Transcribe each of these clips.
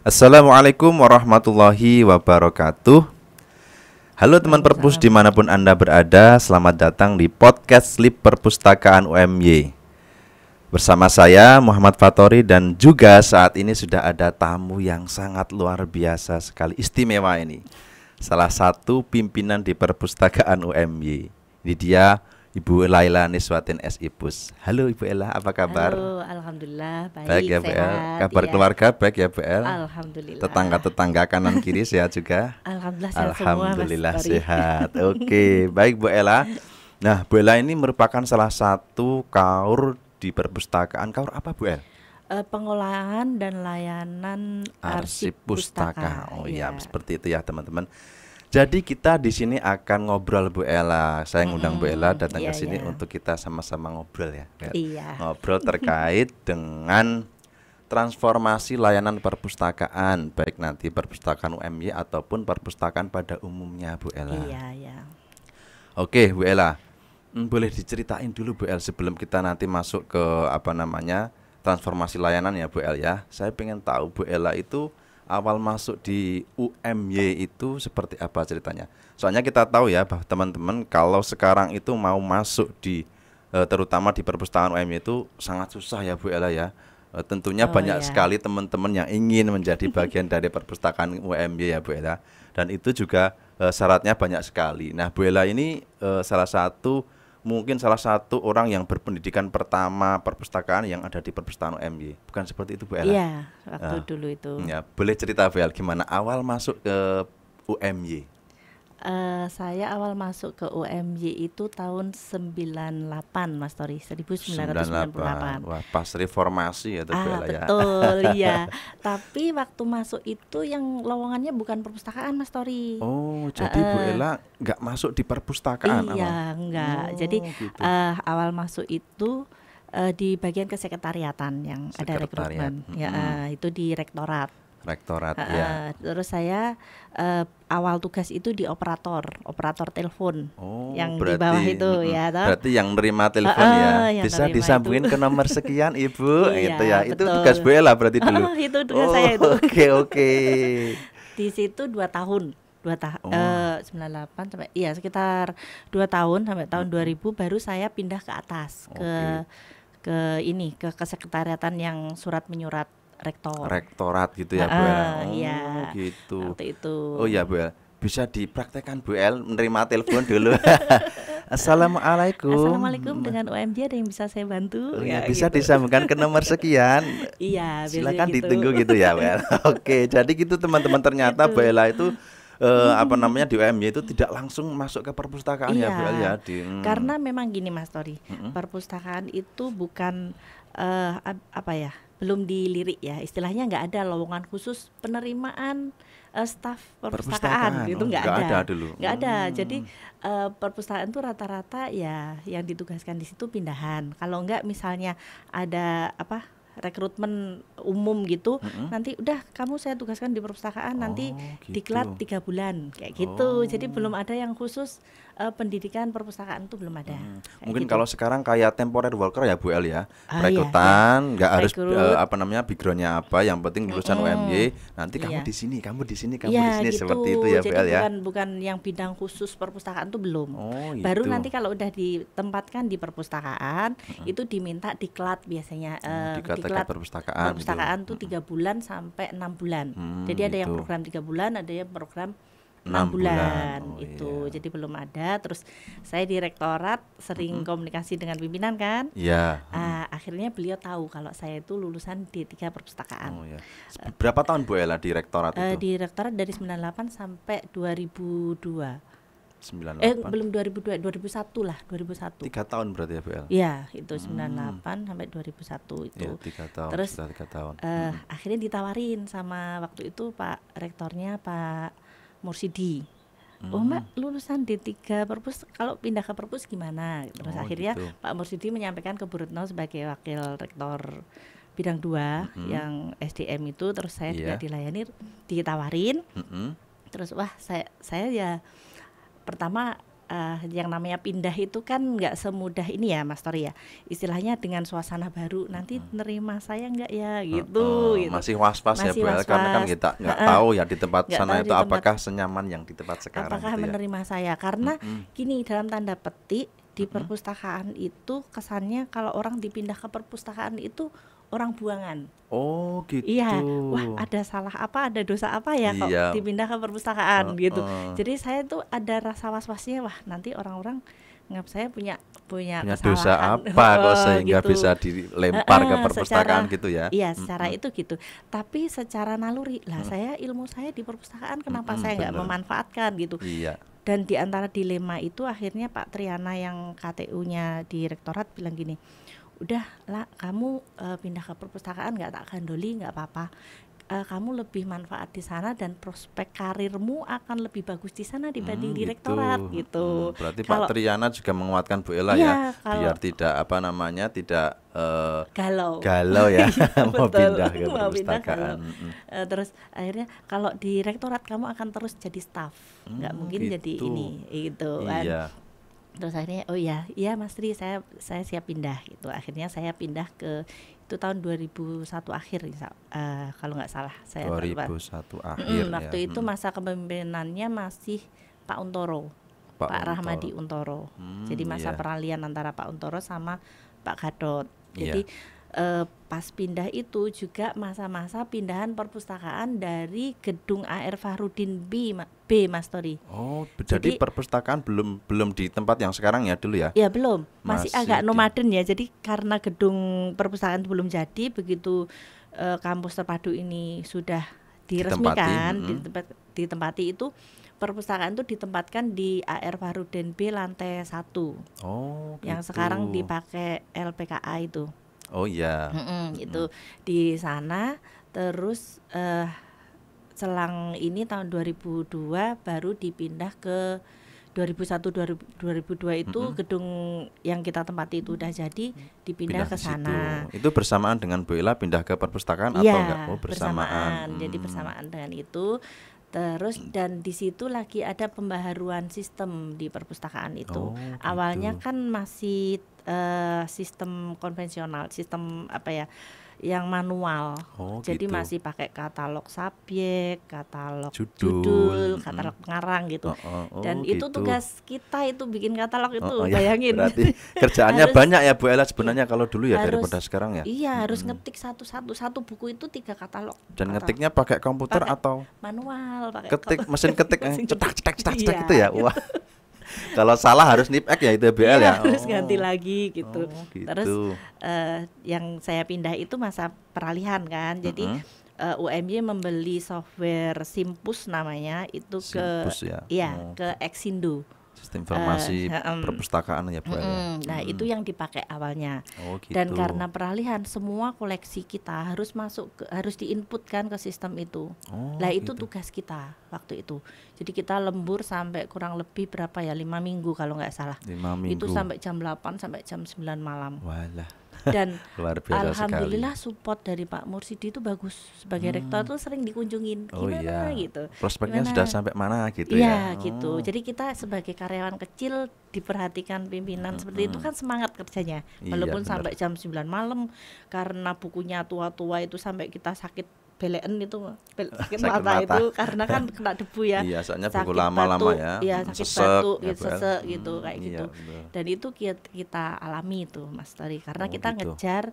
Assalamualaikum warahmatullahi wabarakatuh. Halo teman perpus dimanapun Anda berada, selamat datang di podcast Slip Perpustakaan UMY. Bersama saya Muhammad Fatori dan juga saat ini sudah ada tamu yang sangat luar biasa sekali, istimewa ini. Salah satu pimpinan di Perpustakaan UMY. Ini dia Ibu Laila Niswatin SIPUS. Halo Ibu Ella, apa kabar? Halo, alhamdulillah Baik ya Bu El. sehat. Kabar Ya. keluarga baik ya Bu El? Alhamdulillah. Tetangga-tetangga kanan kiri sehat juga? Alhamdulillah sehat Alhamdulillah semua, Mas Tori. sehat. Oke, baik Bu Ella. Nah, Bu Ella ini merupakan salah satu kaur di perpustakaan. Kaur apa Bu El? Pengolahan dan layanan arsip pustaka. Oh iya, seperti itu ya teman-teman. Jadi kita di sini akan ngobrol Bu Ella. Saya ngundang Bu Ella datang ke Iya, sini iya. untuk kita sama-sama ngobrol ya. Iya. Ngobrol terkait dengan transformasi layanan perpustakaan, baik nanti perpustakaan UMY ataupun perpustakaan pada umumnya Bu Ella. Iya, iya. Oke Bu Ella, boleh diceritain dulu Bu El sebelum kita nanti masuk ke transformasi layanan ya Bu El ya. Saya pengen tahu Bu Ella itu awal masuk di UMY itu seperti apa ceritanya. Soalnya kita tahu ya bahwa teman-teman kalau sekarang itu mau masuk di terutama di perpustakaan UMY itu sangat susah ya Bu Ella ya. Tentunya banyak sekali teman-teman yang ingin menjadi bagian dari perpustakaan UMY ya Bu Ella. Dan itu juga syaratnya banyak sekali. Nah Bu Ella ini mungkin salah satu orang yang berpendidikan pertama perpustakaan yang ada di perpustakaan UMY. Bukan seperti itu Bu Ella? Iya, waktu dulu itu. Ya, boleh cerita Bu Ella gimana awal masuk ke UMY? Saya awal masuk ke UMY itu tahun 98, Mas Tori, 1998. Wah, pas reformasi ya Bu Ella ya. Betul, iya. Tapi waktu masuk itu yang lowongannya bukan perpustakaan, Mas Tori. Oh, jadi Bu Ella nggak masuk di perpustakaan awal? Iya, enggak. Oh, Jadi gitu. awal masuk itu di bagian kesekretariatan yang ada Sekretariat. rekrutmen. Ya, itu di rektorat. Rektorat ya. Terus saya awal tugas itu di operator telepon Oh, yang di bawah itu ya, toh. berarti yang nerima telepon ya. yang Bisa nerima disambungin ke nomor sekian Ibu, Iya, gitu ya. Itu betul. tugas Bu Ella berarti dulu. Itu tugas saya itu. Oke. Di situ 2 tahun. 98 sampai sekitar 2 tahun sampai tahun 2000 baru saya pindah ke atas ke kesekretariatan yang surat menyurat rektor. Rektorat gitu ya Bu Ella. Oh, iya. gitu. Waktu itu. Oh ya Bu El, bisa dipraktekkan Bu El menerima telepon dulu. Assalamualaikum. Assalamualaikum, dengan UMY ada yang bisa saya bantu? Oh, ya, Ya, bisa gitu. disambungkan ke nomor sekian. Iya, biasanya Silakan gitu. ditunggu gitu ya Bu El. Oke, jadi gitu teman-teman, ternyata Bu Ella itu di UMY itu tidak langsung masuk ke perpustakaan ya Bu El ya. Karena memang gini Mas Tori, perpustakaan itu bukan belum dilirik ya, istilahnya nggak ada lowongan khusus penerimaan staf perpustakaan gitu, nggak ada dulu. nggak ada. Jadi perpustakaan itu rata-rata ya yang ditugaskan di situ pindahan. Kalau nggak misalnya ada rekrutmen umum gitu, nanti udah kamu saya tugaskan di perpustakaan, nanti gitu. diklat 3 bulan kayak gitu. Jadi belum ada yang khusus pendidikan perpustakaan itu belum ada. Mungkin gitu. kalau sekarang kayak temporary worker ya Bu El ya, Iya, rekrutan nggak harus Rekrut. backgroundnya apa, yang penting lulusan UMY. Nanti kamu di sini, kamu di sini, kamu di sini, gitu. seperti itu ya Bu Jadi El ya. bukan yang bidang khusus perpustakaan itu belum. Oh, Baru gitu. nanti kalau udah ditempatkan di perpustakaan itu diminta diklat biasanya. Diklat perpustakaan tuh 3 bulan sampai 6 bulan. Jadi ada yang gitu. program 3 bulan, ada yang program 6 6 bulan bulan. Oh, itu. iya. Jadi belum ada. Terus saya di rektorat sering komunikasi dengan pimpinan kan. Iya. Akhirnya beliau tahu kalau saya itu lulusan D3 perpustakaan. Oh ya. Berapa tahun Bu Ella di rektorat itu? Di rektorat dari 98 sampai 2002. 98. Belum 2002, 2001 lah, 2001. 3 tahun berarti ya Bu El? Iya, itu 98 sampai 2001 itu. Ya, 3 tahun. Terus sudah 3 tahun. akhirnya ditawarin sama waktu itu Pak Rektornya Pak Mursidi. Oh Mbak, lulusan D3 Perpus, kalau pindah ke Perpus gimana? Terus akhirnya gitu. Pak Mursidi menyampaikan ke Bu Retno sebagai wakil rektor bidang 2 yang SDM itu. Terus saya tidak dilayani, ditawarin. Terus wah saya ya pertama yang namanya pindah itu kan nggak semudah ini ya Mas Tori ya. Istilahnya dengan suasana baru nanti nerima saya nggak ya gitu, gitu. Masih was-was ya Masih Bu El, karena kan was-was. kita nggak tahu ya di tempat Nggak sana tahu itu di tempat apakah senyaman yang di tempat sekarang apakah gitu ya. menerima saya, karena gini, dalam tanda petik di perpustakaan itu kesannya kalau orang dipindah ke perpustakaan itu orang buangan. Oh Iya, gitu. wah ada salah apa, ada dosa apa ya kok Iya. dipindah ke perpustakaan gitu. Heeh. Jadi saya tuh ada rasa was-wasnya, wah nanti orang-orang ngap saya punya Punya dosa kesalahan, apa kok sehingga gitu. bisa dilempar ke Heeh, perpustakaan secara gitu ya. iya secara itu gitu. Tapi secara naluri lah, saya ilmu saya di perpustakaan, kenapa saya nggak bener. memanfaatkan gitu. Iya. Dan di antara dilema itu akhirnya Pak Triana yang KTU-nya di rektorat bilang gini, udah lah kamu pindah ke perpustakaan nggak tak gandoli, nggak apa-apa. Kamu lebih manfaat di sana dan prospek karirmu akan lebih bagus di sana dibanding di rektorat gitu. Berarti Kalau Pak Triana juga menguatkan Bu Ella Iya, ya, kalau- biar tidak apa namanya tidak galau ya mau betul, pindah ke mau pindah perpustakaan. galau. Terus akhirnya kalau di rektorat kamu akan terus jadi staff, nggak mungkin jadi gitu. ini gitu kan. Iya. Terus akhirnya oh iya Mas Tri, saya siap pindah gitu. Akhirnya saya pindah ke itu tahun 2001 akhir kalau nggak salah saya lupa. 2001 akhir Waktu ya. itu masa kepemimpinannya masih Pak Untoro, Pak Rahmadi Untoro. Jadi masa iya. peralihan antara Pak Untoro sama Pak Gadot. Jadi Iya. pas pindah itu juga masa-masa pindahan perpustakaan dari gedung AR Fahrudin B Mas Tori. Oh, jadi Jadi- perpustakaan belum di tempat yang sekarang ya dulu ya? Ya belum, masih Masih agak di- nomaden ya. Jadi karena gedung perpustakaan belum jadi, begitu kampus terpadu ini sudah diresmikan, ditempati itu perpustakaan itu ditempatkan di AR Fahrudin B lantai 1 Oh, yang gitu. sekarang dipakai LPKA itu. Oh iya. Itu di sana. Terus selang ini tahun 2002 baru dipindah ke 2001 2002 itu gedung yang kita tempati itu udah jadi, dipindah ke Pindah ke situ. sana. Itu bersamaan dengan Bu Ella pindah ke perpustakaan atau Iya, enggak? Oh, bersamaan. Jadi bersamaan dengan itu. Terus dan di situ lagi ada pembaharuan sistem di perpustakaan itu. Oh, gitu. Awalnya kan masih sistem konvensional, sistem apa ya, yang manual. Oh, Jadi gitu. masih pakai katalog subjek, katalog Judul, judul, katalog pengarang gitu. Oh, Dan itu gitu. tugas kita itu bikin katalog itu, Ya, bayangin. berarti kerjaannya Harus- banyak ya Bu Ella sebenarnya kalau dulu ya harus- daripada sekarang ya. Iya, harus ngetik satu buku itu 3 katalog. Dan Katalog. ngetiknya pakai komputer Pakai atau manual, pakai mesin ketik mesin cetak ketik. gitu Iya, ya. Wah. Kalau salah harus nip-ek ya itu BL Iya, ya. harus ganti lagi gitu. Oh, gitu. Terus yang saya pindah itu masa peralihan kan. Jadi UMY membeli software Simpus namanya itu Simpus ya. Oh, ke Exindo. sistem informasi perpustakaan ya Bu Ella. Nah, itu yang dipakai awalnya. Oh, gitu. Dan karena peralihan semua koleksi kita harus diinputkan ke sistem itu. Oh, Nah, itu gitu. tugas kita waktu itu. Jadi kita lembur sampai kurang lebih berapa ya? 5 minggu kalau nggak salah. 5 minggu. Itu sampai jam 8 sampai jam 9 malam. Walah. Dan Luar biasa alhamdulillah support dari Pak Mursidi itu bagus. Sebagai rektor tuh sering dikunjungin. Oh Gimana iya. gitu. Prospeknya Gimana? sudah sampai mana gitu Iya ya. gitu. Oh. Jadi kita sebagai karyawan kecil diperhatikan pimpinan seperti itu kan semangat kerjanya. Iya, Walaupun bener. sampai jam 9 malam karena bukunya tua-tua itu sampai kita sakit belen itu sakit Sakit mata mata. itu karena kan kena debu ya. Iya, soalnya Sakit buku lama-lama batuk, ya. Iya, sakit Sesek batuk ya, gitu, Bu El. sesek gitu kayak Iya, gitu. betul. Dan itu kita alami itu Mas Tori karena Oh, kita gitu. ngejar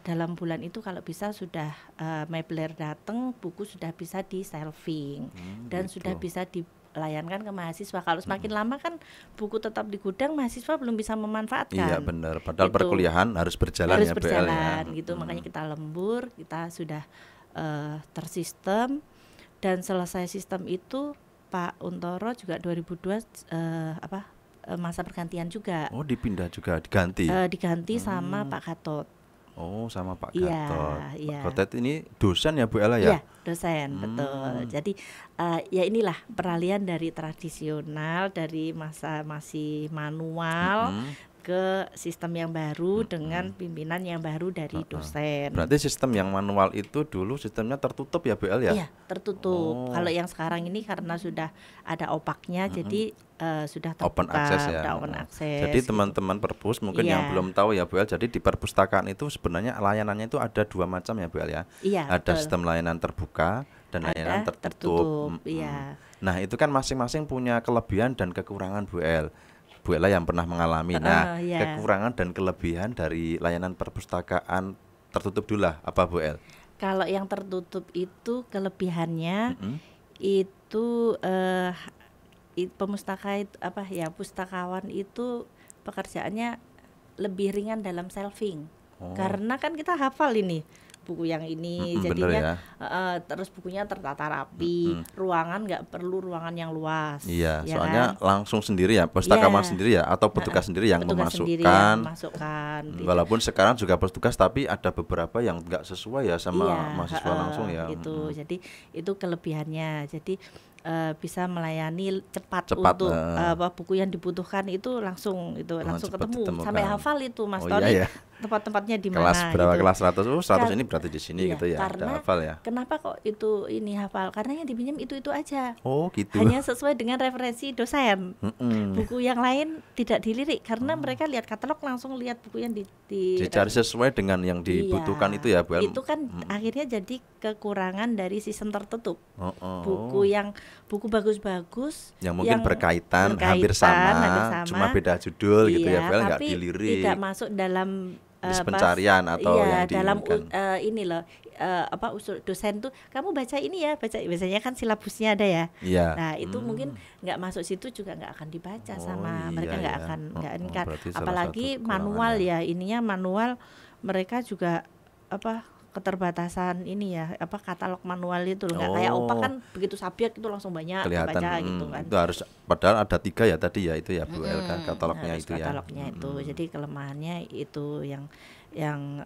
dalam bulan itu kalau bisa sudah mailer datang, buku sudah bisa di shelving dan gitu. sudah bisa dilayankan ke mahasiswa. Kalau semakin lama kan buku tetap di gudang, mahasiswa belum bisa memanfaatkan. Iya benar. Padahal Gitu. perkuliahan harus berjalan Harus ya BL berjalan ya. gitu. Makanya kita lembur, kita sudah tersistem dan selesai sistem itu Pak Untoro juga 2002 masa pergantian juga. Oh, dipindah juga diganti. Diganti sama Pak Gatot. Oh, sama Pak Iya, Gatot. iya. Pak Gatot ini dosen ya Bu Ella ya? Iya, dosen, betul. Jadi ya inilah peralihan dari tradisional, dari masa masih manual ke sistem yang baru dengan pimpinan yang baru dari dosen. Berarti sistem yang manual itu dulu sistemnya tertutup ya Bu El ya? Iya, tertutup. Oh. Kalau yang sekarang ini karena sudah ada opaknya, jadi sudah terbuka, Open access ya. udah open access. Jadi gitu. teman-teman perpus mungkin Iya. yang belum tahu ya Bu El, jadi di perpustakaan itu sebenarnya layanannya itu ada 2 macam ya Bu El ya. Iya, Ada betul. sistem layanan terbuka dan layanan Ada tertutup. iya. Nah, itu kan masing-masing punya kelebihan dan kekurangan Bu El. Bu Ella yang pernah mengalami. Nah, iya. kekurangan dan kelebihan dari layanan perpustakaan tertutup dulu lah, apa Bu El? Kalau yang tertutup itu kelebihannya itu pemustaka itu apa ya, pustakawan itu pekerjaannya lebih ringan dalam shelving. Karena kan kita hafal ini buku yang ini, jadinya ya. terus bukunya tertata rapi, ruangan nggak perlu ruangan yang luas. Iya, ya soalnya kan? langsung sendiri ya, pustakawan Iya. sendiri ya, atau petugas sendiri yang Petugas sendiri memasukkan. yang memasukkan. Walaupun sekarang juga petugas, tapi ada beberapa yang nggak sesuai ya sama Iya, mahasiswa langsung ya. Itu, jadi itu kelebihannya. Jadi bisa melayani cepat Cepat, untuk buku yang dibutuhkan itu langsung cepat ketemu, ditemukan. sampai hafal itu Mas Oh, Tony. iya ya. Tempat-tempatnya di mana Kelas berapa? gitu. Kelas 100, 100 ini Kar- berarti di sini Iya, gitu ya. karena Ada hafal ya. Kenapa kok itu ini hafal? Karena yang dipinjam itu aja. Oh, gitu. Hanya sesuai dengan referensi dosen. Mm-mm. Buku yang lain tidak dilirik karena mereka lihat katalog langsung lihat buku yang Dicari sesuai dengan yang dibutuhkan Iya, itu ya, Bu El. itu kan akhirnya jadi kekurangan dari sistem tertutup. Oh, oh. Buku bagus-bagus yang mungkin berkaitan, hampir sama, cuma beda judul gitu ya, Bu El, nggak tapi dilirik. tidak masuk dalam List pencarian atau iya, yang dalam diinginkan. ini loh, usul dosen tuh kamu baca ini ya, biasanya kan silabusnya ada ya. Iya. Nah itu mungkin nggak masuk situ juga nggak akan dibaca iya, sama mereka, nggak ya. akan kan. Berarti salah Apalagi satu manual kekurangannya. ya, ininya manual mereka juga keterbatasan ini ya, katalog manual itu loh, nggak kayak opak kan begitu subjek itu langsung banyak Kelihatan dibaca gitu kan. itu harus, padahal ada 3 ya tadi ya, itu ya Bu El kan katalognya Harus itu ya. katalognya itu. Jadi kelemahannya itu yang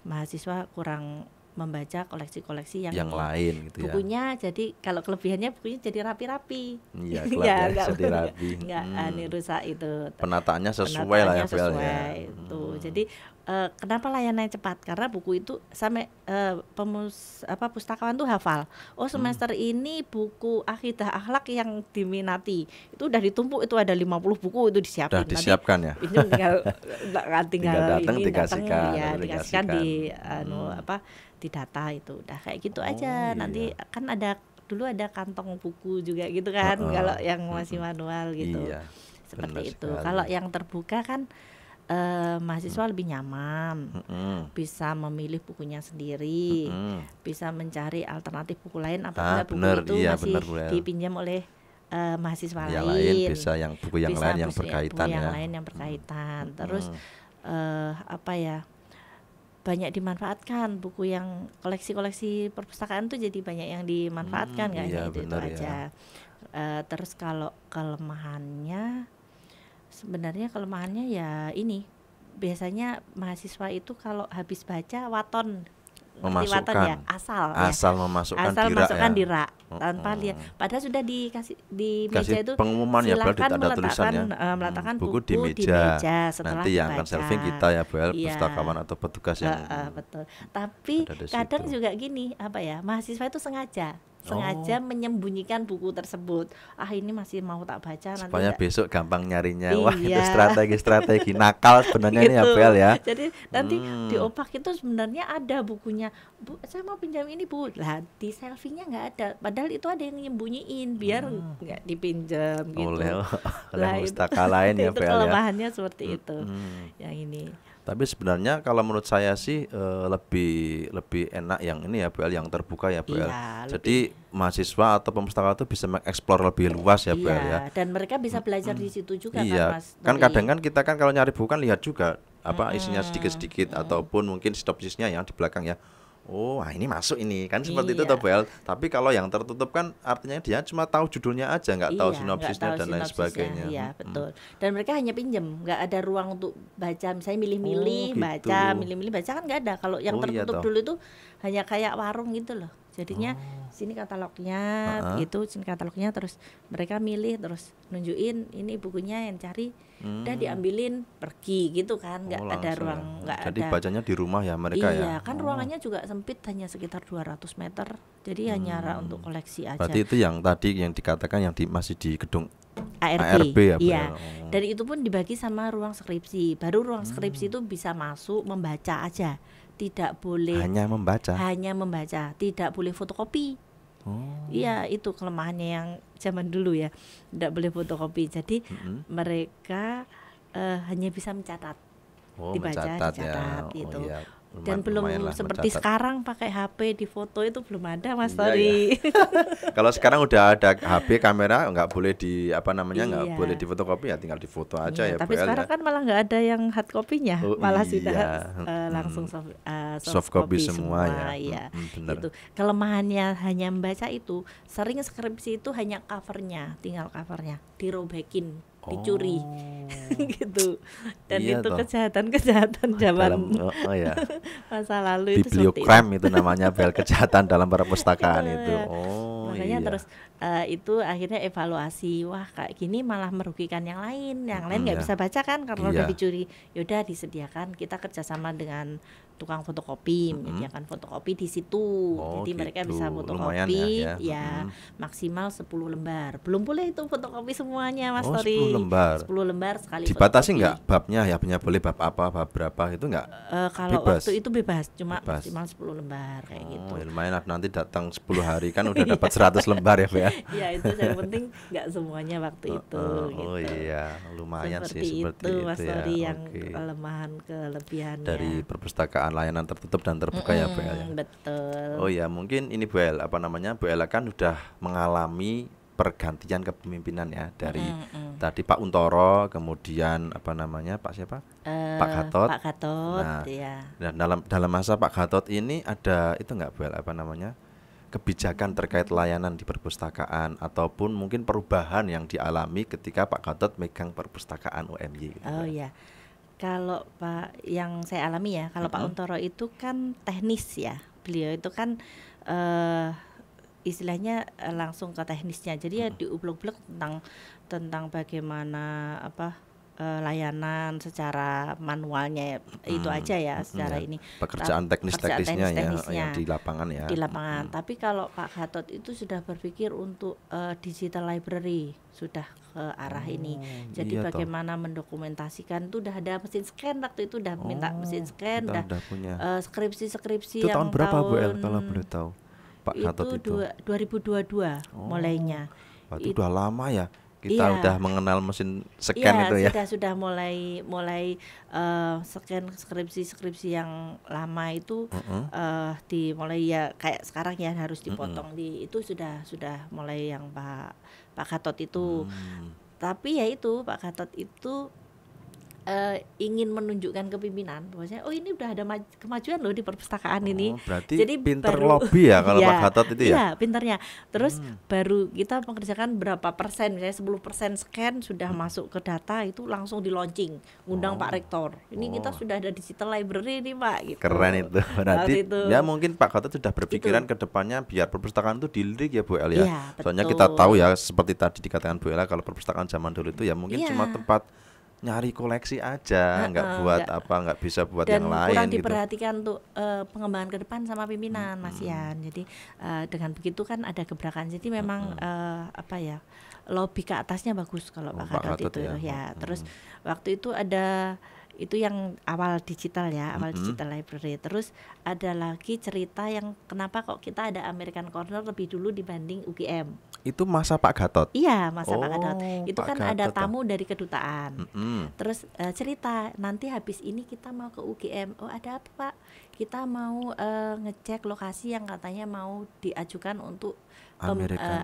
mahasiswa kurang membaca koleksi-koleksi yang lain gitu ya. bukunya. Jadi kalau kelebihannya bukunya jadi rapi-rapi. Iya, kelebihannya nggak jadi rapi. nggak rusak itu. Penataannya sesuai lah ya, Bu El ya. Sesuai itu. Jadi kenapa layanannya cepat? Karena buku itu sampai pustakawan tuh hafal. Oh, semester ini buku akidah akhlak yang diminati. Itu udah ditumpuk, itu ada 50 buku itu disiapin. Udah disiapkan ya. Ini tinggal datang ini dikasihkan, ya, udah dikasihkan dikasihkan. di data itu. Udah kayak gitu aja. Nanti kan dulu ada kantong buku juga gitu kan, kalau yang masih manual gitu. Iya, seperti itu. sekali. Kalau yang terbuka kan mahasiswa lebih nyaman, bisa memilih bukunya sendiri, bisa mencari alternatif buku lain apabila buku itu masih dipinjam oleh mahasiswa yang lain. Bisa yang buku yang lain yang berkaitan buku yang ya. lain yang berkaitan. Terus banyak dimanfaatkan buku yang koleksi-koleksi perpustakaan tuh, jadi banyak yang dimanfaatkan nggak hanya itu aja. Terus kalau kelemahannya, sebenarnya kelemahannya ya ini, biasanya mahasiswa itu kalau habis baca waton, memasukkan waton ya, asal memasukkan masukkan di di rak tanpa lihat, padahal sudah dikasih di meja itu pengumuman ya, silakan ada tulisannya meletakkan buku di meja, setelah nanti yang akan dibaca. shelving kita ya, Bu El, Iya. pustakawan atau petugas yang betul. Tapi ada di kadang situ. juga gini, mahasiswa itu sengaja menyembunyikan buku tersebut. Ini masih mau tak baca nanti supaya enggak. besok gampang nyarinya. Wah, itu Iya. strategi nakal sebenarnya ini ya, Bu El ya. Jadi nanti di opak itu sebenarnya ada bukunya. Bu, saya mau pinjam ini, Bu. Lah di shelvingnya nggak ada. Padahal itu ada yang nyembunyiin biar nggak dipinjam gitu. Oleh Lah, pustaka lain ya, Bu itu El ya. kelemahannya seperti itu. Yang ini. Tapi sebenarnya kalau menurut saya sih lebih enak yang ini ya, Bu El, yang terbuka ya, Bu El. Iya, Jadi mahasiswa atau pemustakaan itu bisa mengeksplor lebih luas ya, Bu El ya. Dan mereka bisa belajar di situ juga Iya, kan, Mas. kan Dari- kadang kan kita kan kalau nyari buku kan lihat juga isinya sedikit-sedikit ataupun mungkin sinopsisnya yang di belakang ya. Oh, ini masuk ini kan seperti itu Iya. toh, Bu El. Tapi kalau yang tertutup kan artinya dia cuma tahu judulnya aja, nggak tahu Iya, sinopsisnya nggak tahu dan lain sinopsisnya. sebagainya. Iya, betul. Dan mereka hanya pinjam, nggak ada ruang untuk baca. Misalnya milih-milih Oh, gitu. baca, milih-milih baca kan nggak ada. Kalau yang Oh, iya tertutup toh. dulu itu hanya kayak warung gitu loh. Jadinya sini katalognya, Heeh. gitu, sini katalognya, terus mereka milih, terus nunjukin ini bukunya yang cari, udah diambilin pergi gitu kan, nggak ada Langsung ya. ruang, nggak Jadi ada. bacanya di rumah ya mereka ya. Iya, kan ruangannya juga sempit, hanya sekitar 200 meter, jadi hanya untuk koleksi aja. Berarti itu yang tadi yang dikatakan yang masih di gedung ARB, ARB ya, Bu iya. ya? Oh. Dan itu pun dibagi sama ruang skripsi. Baru ruang skripsi itu bisa masuk membaca aja, tidak boleh hanya membaca, tidak boleh fotokopi. Iya, itu kelemahannya yang zaman dulu ya, tidak boleh fotokopi. Jadi mereka hanya bisa mencatat, dibaca, mencatat dicatat ya. gitu. Iya. Dan belum Lumayan lah seperti mencatat. sekarang pakai HP di foto, itu belum ada, Mas Iya, Tori. Kalau sekarang udah ada HP kamera, nggak boleh di nggak Iya. boleh difotokopi ya, tinggal difoto aja Iya, ya, tapi Bu El sekarang ya. kan malah nggak ada yang hard copy-nya, Oh, malah sudah iya. langsung Soft copy semua ya. Iya, Bener. itu kelemahannya hanya membaca itu. Sering skripsi itu hanya covernya, tinggal covernya dirobekin, dicuri, gitu. Dan Iya itu toh. kejahatan zaman Ya. masa lalu itu seperti itu. Bibliocrime itu namanya, Bel, kejahatan dalam perpustakaan itu. Makanya Iya. terus itu akhirnya evaluasi, wah kayak gini malah merugikan yang lain nggak ya. bisa baca kan karena udah Iya. dicuri. Yaudah disediakan, kita kerjasama dengan tukang fotokopi, menyediakan fotokopi di situ. Jadi mereka gitu. bisa Lumayan fotokopi ya. maksimal 10 lembar. Belum boleh itu fotokopi semuanya, Mas 10 Tori. lembar. 10 lembar sekali Dibatasi fotokopi. nggak babnya ya, punya boleh bab apa, bab berapa itu nggak? Kalau Bebas. waktu itu bebas, cuma Bebas. maksimal 10 lembar kayak gitu. Ya lumayan lah, nanti datang 10 hari kan udah dapat 100 lembar ya, Bu ya. Ya itu yang penting nggak semuanya waktu itu Oh gitu. iya, lumayan Seperti sih seperti itu Mas ya. Tori, yang Oke. kelemahan kelebihannya. Dari perpustakaan layanan tertutup dan terbuka ya, Bu El ya. Betul. Oh ya, mungkin ini Bu El, Bu El kan udah mengalami pergantian kepemimpinan ya, dari tadi Pak Untoro, kemudian Pak siapa? Pak Gatot. Pak Gatot, Nah, ya. Dan dalam masa Pak Gatot ini ada itu nggak, Bu El, kebijakan terkait layanan di perpustakaan ataupun mungkin perubahan yang dialami ketika Pak Gatot megang perpustakaan UMY gitu. Oh ya. Kalau yang saya alami ya, kalau Pak Untoro itu kan teknis ya. Beliau itu kan istilahnya langsung ke teknisnya. Jadi ya diublek-ublek tentang bagaimana layanan secara manualnya itu aja ya, secara ini pekerjaan teknis-teknisnya ya, teknis-teknisnya yang di lapangan ya. di lapangan. Tapi kalau Pak Gatot itu sudah berpikir untuk digital library, sudah ke arah ini. Jadi iya toh. bagaimana mendokumentasikan, itu udah ada mesin scan, waktu itu udah minta mesin scan, udah punya. skripsi-skripsi Itu yang tahun berapa, Bu El, kalau boleh tahu? Pak Gatot itu 2022 mulainya. Wah, itu udah lama ya. Kita Iya. udah mengenal mesin scan itu ya. Sudah mulai scan skripsi yang lama itu dimulai ya, kayak sekarang ya harus dipotong itu sudah mulai yang Pak Gatot itu. Tapi ya itu Pak Gatot itu ingin menunjukkan kepimpinan bahwasanya ini udah ada kemajuan loh di perpustakaan ini. Berarti Jadi pinter baru- lobby ya kalau Iya, Pak Gatot itu ya. Iya, pinternya. Terus baru kita mengerjakan berapa persen, misalnya 10% scan sudah masuk ke data, itu langsung di launching, ngundang Pak Rektor. Ini kita sudah ada digital library nih, Pak, gitu. Keren itu. Berarti Waktu itu. ya mungkin Pak Gatot sudah berpikiran ke depannya biar perpustakaan itu dilirik ya, Bu El ya. Iya, Soalnya betul. kita tahu ya, seperti tadi dikatakan Bu El, kalau perpustakaan zaman dulu itu ya mungkin Iya. cuma tempat nyari koleksi aja, nggak bisa buat Dan yang lain kurang gitu. diperhatikan untuk pengembangan ke depan sama pimpinan, Mas Yan. Jadi dengan begitu kan ada gebrakan. Jadi memang lobby ke atasnya bagus kalau Pak Pak Gatot Gatot itu ya. ya. Terus waktu itu ada itu yang awal digital ya, awal digital library. Terus ada lagi cerita yang kenapa kok kita ada American Corner lebih dulu dibanding UGM. Itu masa Pak Gatot. Iya, masa Pak Oh, Gatot. Itu Pak kan ada Gatot, tamu dari kedutaan. Mm-mm. Terus cerita, nanti habis ini kita mau ke UGM. Oh, ada apa, Pak? Kita mau ngecek lokasi yang katanya mau diajukan untuk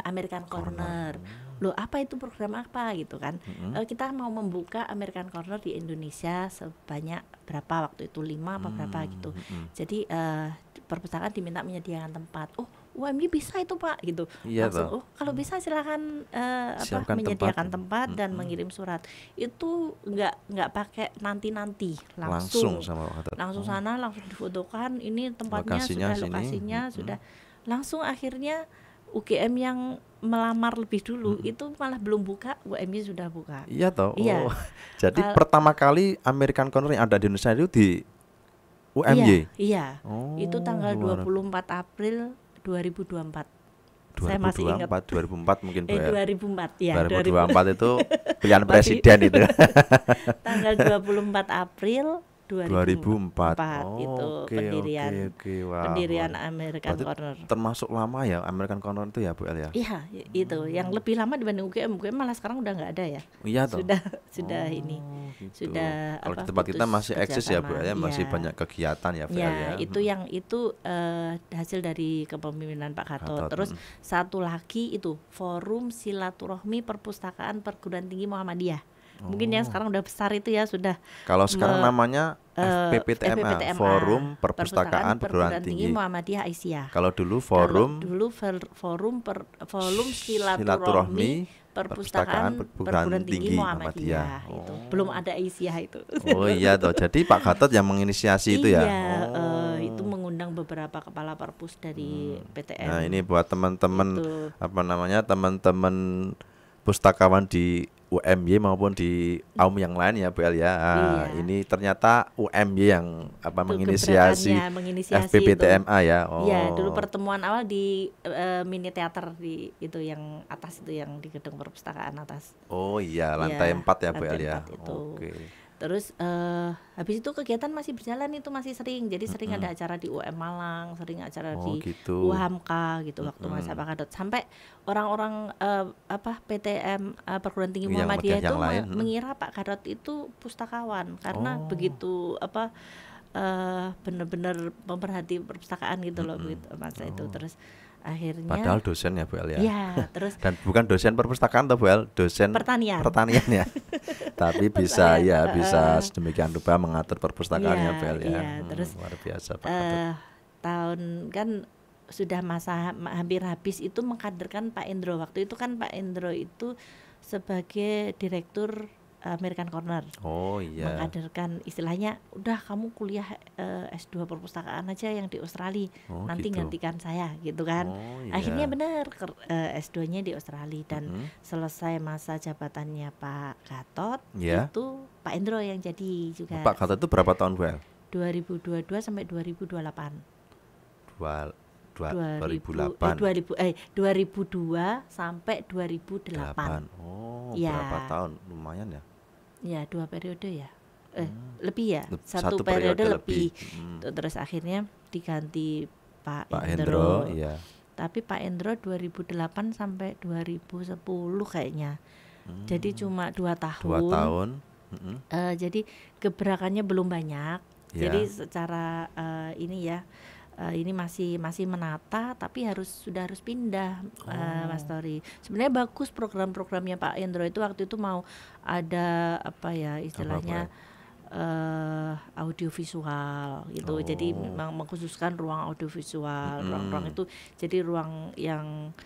American Corner. Loh, apa itu, program apa gitu kan? Kita mau membuka American Corner di Indonesia sebanyak berapa waktu itu, 5 apa berapa gitu. Jadi perpustakaan diminta menyediakan tempat. Oh, UMY bisa itu, Pak, gitu. Iya Langsung, toh. oh kalau bisa silakan Siapkan menyediakan tempat. tempat dan mengirim surat. Itu nggak pakai nanti Langsung sama Pak Gatot. langsung sana, langsung difotokan. Ini tempatnya Lokasinya sudah, sini. lokasinya sudah. langsung akhirnya UGM yang melamar lebih dulu itu malah belum buka, UMY sudah buka. Iya toh. Iya. Oh. Jadi pertama kali American Corner yang ada di Indonesia itu di UMY. Iya. Oh, Itu tanggal luar 24 April 2024. Saya masih ingat. 2004 mungkin Bu El. 2004 ya. 2024 itu pilihan presiden itu. Tanggal 24 April 2004 itu pendirian Wow. pendirian American Berarti Corner. termasuk lama ya American Corner itu ya Bu El ya. Iya, itu yang lebih lama dibanding UGM. UGM malah sekarang udah nggak ada ya. Iya toh. Sudah ini. Gitu. Sudah Kalau di tempat kita putus masih eksis ya Bu El ya, masih kerjasama. banyak kegiatan ya Bu El Ya, ya. itu hasil dari kepemimpinan Pak Gatot. Gatot, Terus satu lagi itu Forum Silaturahmi Perpustakaan Perguruan Tinggi Muhammadiyah. Mungkin yang sekarang udah besar itu ya sudah. Kalau sekarang namanya FPPTMA, FPPTMA, Forum Perpustakaan Perguruan Tinggi. Muhammadiyah Aisyah. Kalau dulu Forum Forum Silaturahmi Perpustakaan Perguruan Tinggi Muhammadiyah. Itu belum ada Aisyah itu. Oh iya toh. Jadi Pak Gatot yang menginisiasi itu ya. Itu mengundang beberapa kepala perpus dari PTN. Nah, ini buat teman-teman Itu. teman-teman pustakawan di UMY maupun di AUM yang lain ya Bu El ya. Iya. Ini ternyata UMY yang Itu menginisiasi menginisiasi FPPTMA ya. Iya, dulu pertemuan awal di mini teater di itu yang atas itu yang di gedung perpustakaan atas. Oh iya, lantai 4 ya Bu El lantai ya. 4 itu. Oke. Terus habis itu kegiatan masih berjalan, itu masih sering. Jadi sering ada acara di UM Malang, sering acara di gitu. UHAMKA gitu waktu masa Pak Gatot. Sampai orang-orang PTM Perguruan Tinggi Muhammadiyah itu mengira Pak Gatot itu pustakawan karena begitu benar-benar memperhati perpustakaan gitu loh begitu masa itu. Terus akhirnya Padahal dosen ya Bu El ya. Iya, terus Dan bukan dosen perpustakaan toh Bu El, dosen pertanian ya. Tapi bisa bisa sedemikian rupa mengatur perpustakaan ya Bu El ya. Iya, terus luar biasa Pak Gatot. tahun kan sudah masa hampir habis itu mengkaderkan Pak Endro. Waktu itu kan Pak Endro itu sebagai direktur American Corner. Oh iya. Mengkaderkan istilahnya udah kamu kuliah S2 perpustakaan aja yang di Australia. Nanti gitu. gantikan saya gitu kan. Oh, iya. Akhirnya benar S2-nya di Australia dan selesai masa jabatannya Pak Gatot itu Pak Endro yang jadi juga. Pak Gatot itu berapa tahun Bu El? 2022 sampai 2028. 2002 sampai 2008. Oh, ya. Berapa tahun? Lumayan ya. Ya, 2 periode ya. Lebih ya. Satu periode lebih. Terus akhirnya diganti Pak Endro. Iya. Tapi Pak Endro 2008 sampai 2010 kayaknya. Jadi cuma 2 tahun. 2 tahun. Jadi gebrakannya belum banyak. Ya. Jadi secara ini ya. Ini masih menata tapi sudah harus pindah Mas Tori. Sebenarnya bagus program-programnya Pak Endro itu waktu itu mau ada istilahnya audiovisual gitu. Jadi memang mengkhususkan ruang audiovisual. Ruang-ruang itu jadi ruang yang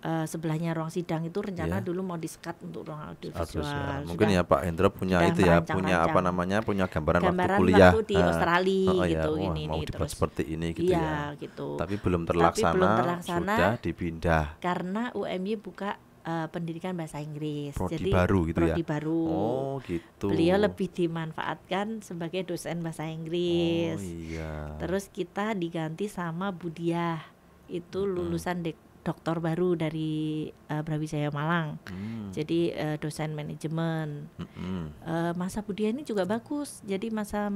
sebelahnya ruang sidang itu rencana dulu mau di-skat untuk ruang audiovisual. Mungkin ya Pak Hendro punya itu ya, punya punya gambaran waktu kuliah waktu di Australia gitu ini mau dibuat seperti ini gitu ya. Gitu. Tapi belum terlaksana, sudah dipindah. Karena UMY buka pendidikan bahasa Inggris. Prodi jadi baru gitu prodi ya. baru. Oh, gitu. Beliau lebih dimanfaatkan sebagai dosen bahasa Inggris. Oh, iya. Terus kita diganti sama Budiah. Itu lulusan doktor baru dari Brawijaya Malang. Jadi dosen manajemen. Masa Budiah ini juga bagus. Jadi masa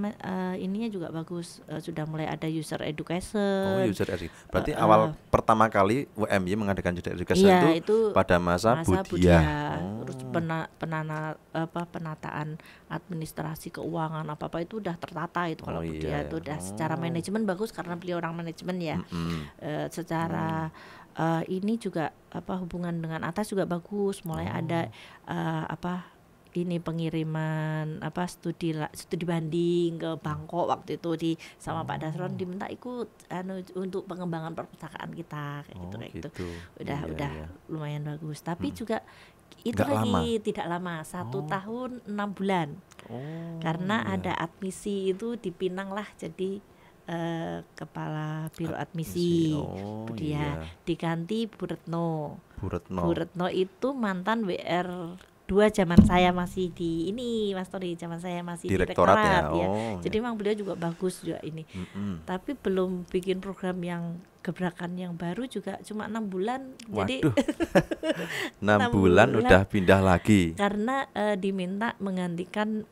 ininya juga bagus. Sudah mulai ada user education. Oh, user education. Berarti awal pertama kali UMY mengadakan user education itu pada masa Budiah. Terus penataan administrasi keuangan apa itu udah tertata itu kalau Budiah itu udah secara manajemen bagus karena beliau orang manajemen ya. Secara ini juga hubungan dengan atas juga bagus, mulai ada ini pengiriman studi banding ke Bangkok waktu itu sama Pak Dasron diminta ikut untuk pengembangan perpustakaan kita kayak gitu. Udah lumayan bagus, tapi juga itu tidak lama 1 tahun 6 bulan karena ada admisi itu dipinang lah jadi kepala biro Admisi. admisi. Oh Bu dia iya, diganti Bu Retno. Bu Retno. Bu Retno itu mantan WR2 zaman saya masih di ini Mas Tori, zaman saya masih di Direktorat ya. rektorat ya. Oh Jadi ya. memang beliau juga bagus juga ini. Tapi belum bikin program yang gebrakan yang baru juga cuma 6 bulan. Jadi Waduh, 6 6 bulan bulan udah pindah lagi. karena diminta menggantikan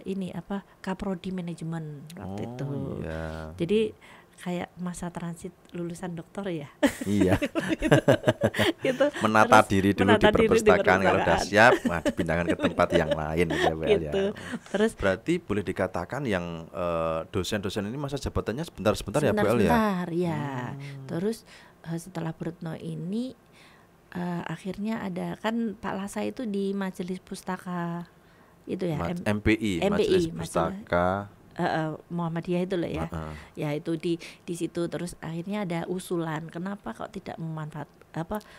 ini apa Kaprodi manajemen waktu itu. Oh iya. Jadi kayak masa transit lulusan doktor ya. Iya, Gitu. menata Terus diri dulu di menata diri di perpustakaan, kalau udah perpustakaan. siap, wah dipindahkan ke tempat yang lain gitu ya, Bu El ya. Gitu. Terus Berarti boleh dikatakan yang dosen-dosen ini masa jabatannya sebentar-sebentar ya, Bu El ya. sebentar ya. Terus setelah Bu Retno ini akhirnya ada kan Pak Lasa itu di Majelis Pustaka itu ya, MPI, Majelis Pustaka. Muhammadiyah itu loh ya. Heeh. Ya itu di situ terus akhirnya ada usulan kenapa kok tidak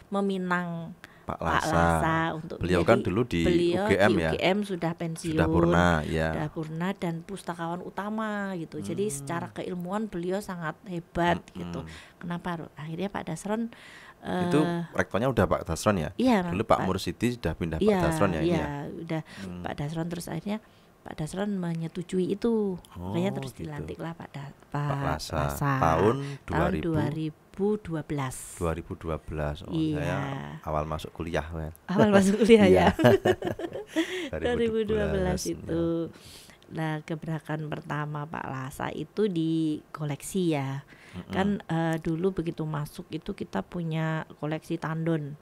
meminang Pak Pak Lasa. Lasa untuk Beliau kan menjadi- dulu di beliau UGM di ya. UGM sudah pensiun, Sudah purna ya. sudah purna dan pustakawan utama gitu. Jadi secara keilmuan beliau sangat hebat gitu. Kenapa akhirnya Pak Dasron Itu rektornya udah Pak Dasron ya. iya Dulu Pak Mursidi sudah pindah Pak iya, Dasron ya ini ya. iya, udah Pak Dasron terus akhirnya Pak Dasron menyetujui itu. Makanya terus gitu. dilantiklah Pak Pak Lasa. Lasa. Tahun tahun 2000. 2012. 2012. Oh, Iya. saya awal masuk kuliah, Wel. Awal masuk kuliah Iya. ya. 2012 itu. Nah, gebrakan pertama Pak Lasa itu di koleksi ya. Kan dulu begitu masuk itu kita punya koleksi tandon.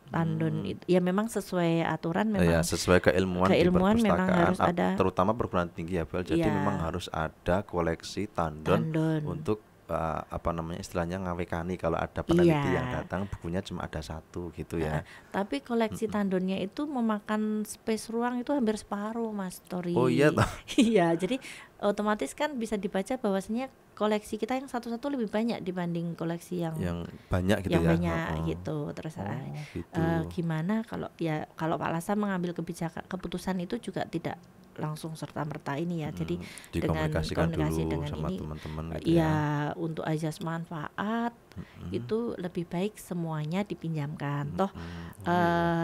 Tandon itu ya memang sesuai aturan Ya, memang sesuai keilmuan di keilmuan memang perpustakaan, harus ada terutama perguruan tinggi ya, Bel. Jadi Iya. memang harus ada koleksi tandon tandon. untuk apa namanya istilahnya ngawekani kalau ada peneliti Iya. yang datang bukunya cuma ada satu gitu ya. Tapi koleksi tandonnya itu memakan space ruang itu hampir separuh, Mas Tori. Oh iya toh. Iya, jadi otomatis kan bisa dibaca bahwasanya koleksi kita yang satu-satu lebih banyak dibanding koleksi Yang banyak gitu yang ya. banyak Heeh. gitu. Terus Gitu. gimana kalau Pak Lasa mengambil keputusan itu juga tidak langsung serta-merta ini ya. Jadi dengan Dikomunikasikan komunikasi dulu dengan sama ini teman-teman gitu ya ya. untuk azas manfaat itu lebih baik semuanya dipinjamkan. Toh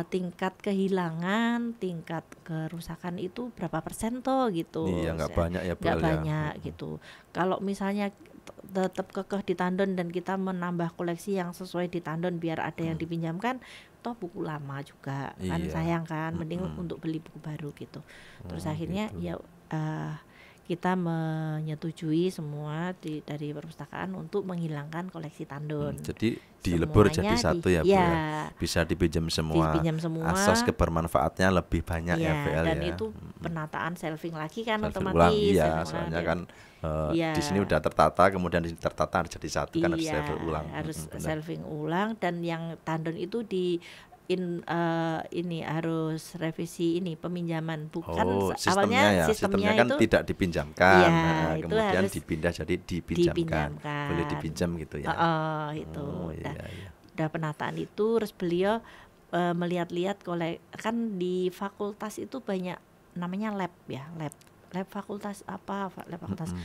tingkat kehilangan, tingkat kerusakan itu berapa persen toh gitu. Iya, nggak banyak ya, Nggak Bel, ya. banyak gitu. Kalau misalnya tetap kekeh di tandon dan kita menambah koleksi yang sesuai di tandon biar ada yang dipinjamkan, toh buku lama juga kan Iya. sayang kan, mending untuk beli buku baru gitu. Terus akhirnya gitu. ya kita menyetujui semua dari perpustakaan untuk menghilangkan koleksi tandon. Jadi dilebur jadi Semuanya satu ya, Bu ya, ya. Bisa dipinjam semua. dipinjam semua. Asas kebermanfaatnya lebih banyak ya, Iya, BL dan ya. itu penataan shelving lagi kan Selfie otomatis. ulang, iya, Shelving soalnya ulang. kan Iya. di sini udah tertata, kemudian di sini tertata jadi satu kan harus Iya, level ulang. harus Benar. shelving ulang dan yang tandon itu ini harus revisi ini peminjaman bukan Oh, awalnya sistemnya kan itu tidak dipinjamkan. Iya, Nah, itu kemudian harus dipindah jadi dipinjamkan. dipinjamkan. Boleh dipinjam gitu ya. itu Oh, udah, iya, iya. udah penataan itu terus beliau melihat-lihat kan di fakultas itu banyak namanya lab ya, lab fakultas lab fakultas.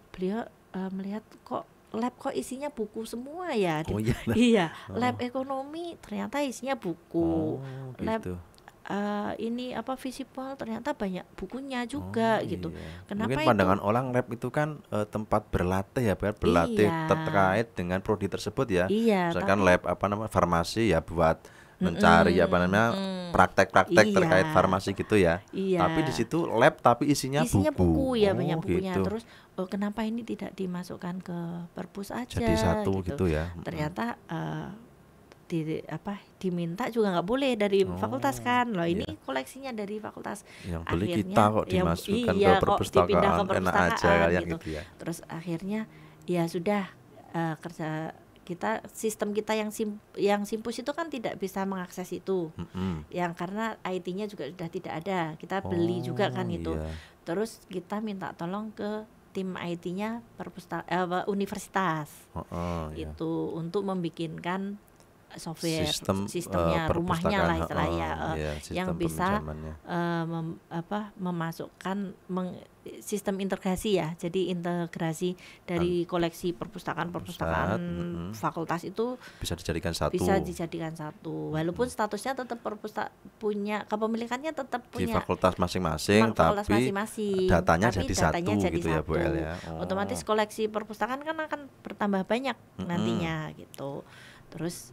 Beliau melihat kok isinya buku semua ya. Oh iya. Iya, lab ekonomi ternyata isinya buku. Oh, Lab gitu. ini visipol ternyata banyak bukunya juga Oh, gitu. iya. Kenapa Mungkin itu? pandangan orang lab itu kan tempat berlatih ya, berlatih Iya. terkait dengan prodi tersebut ya. Iya, Misalkan tapi- lab farmasi ya buat mencari praktek-praktek Iya. terkait farmasi gitu ya. Iya. Tapi di situ lab tapi isinya buku ya, Oh, banyak bukunya. gitu. Terus kenapa ini tidak dimasukkan ke perpus aja Jadi satu gitu ya. Ternyata diminta juga nggak boleh dari fakultas kan. Loh, ini iya. koleksinya dari fakultas. Yang beli Akhirnya, kita kok dimasukkan iya, ke kok dipindah ke perpustakaan, enak aja perpustakaan kayak gitu. gitu ya. Terus akhirnya ya sudah kerja kita sistem kita yang simpus itu kan tidak bisa mengakses itu. Yang karena IT-nya juga sudah tidak ada. Kita beli juga kan itu. Iya. Terus kita minta tolong ke tim IT-nya universitas Iya. itu untuk membikinkan sistemnya rumahnya lah istilahnya, ya, yang sistem bisa peminjamannya. memasukkan sistem integrasi ya. Jadi integrasi dari koleksi perpustakaan fakultas itu bisa dijadikan satu. Walaupun statusnya tetap punya kepemilikannya tetap di punya fakultas masing-masing, tapi datanya tapi jadi datanya satu jadi gitu ya Bu El ya. Otomatis koleksi perpustakaan kan akan bertambah banyak nantinya gitu. Terus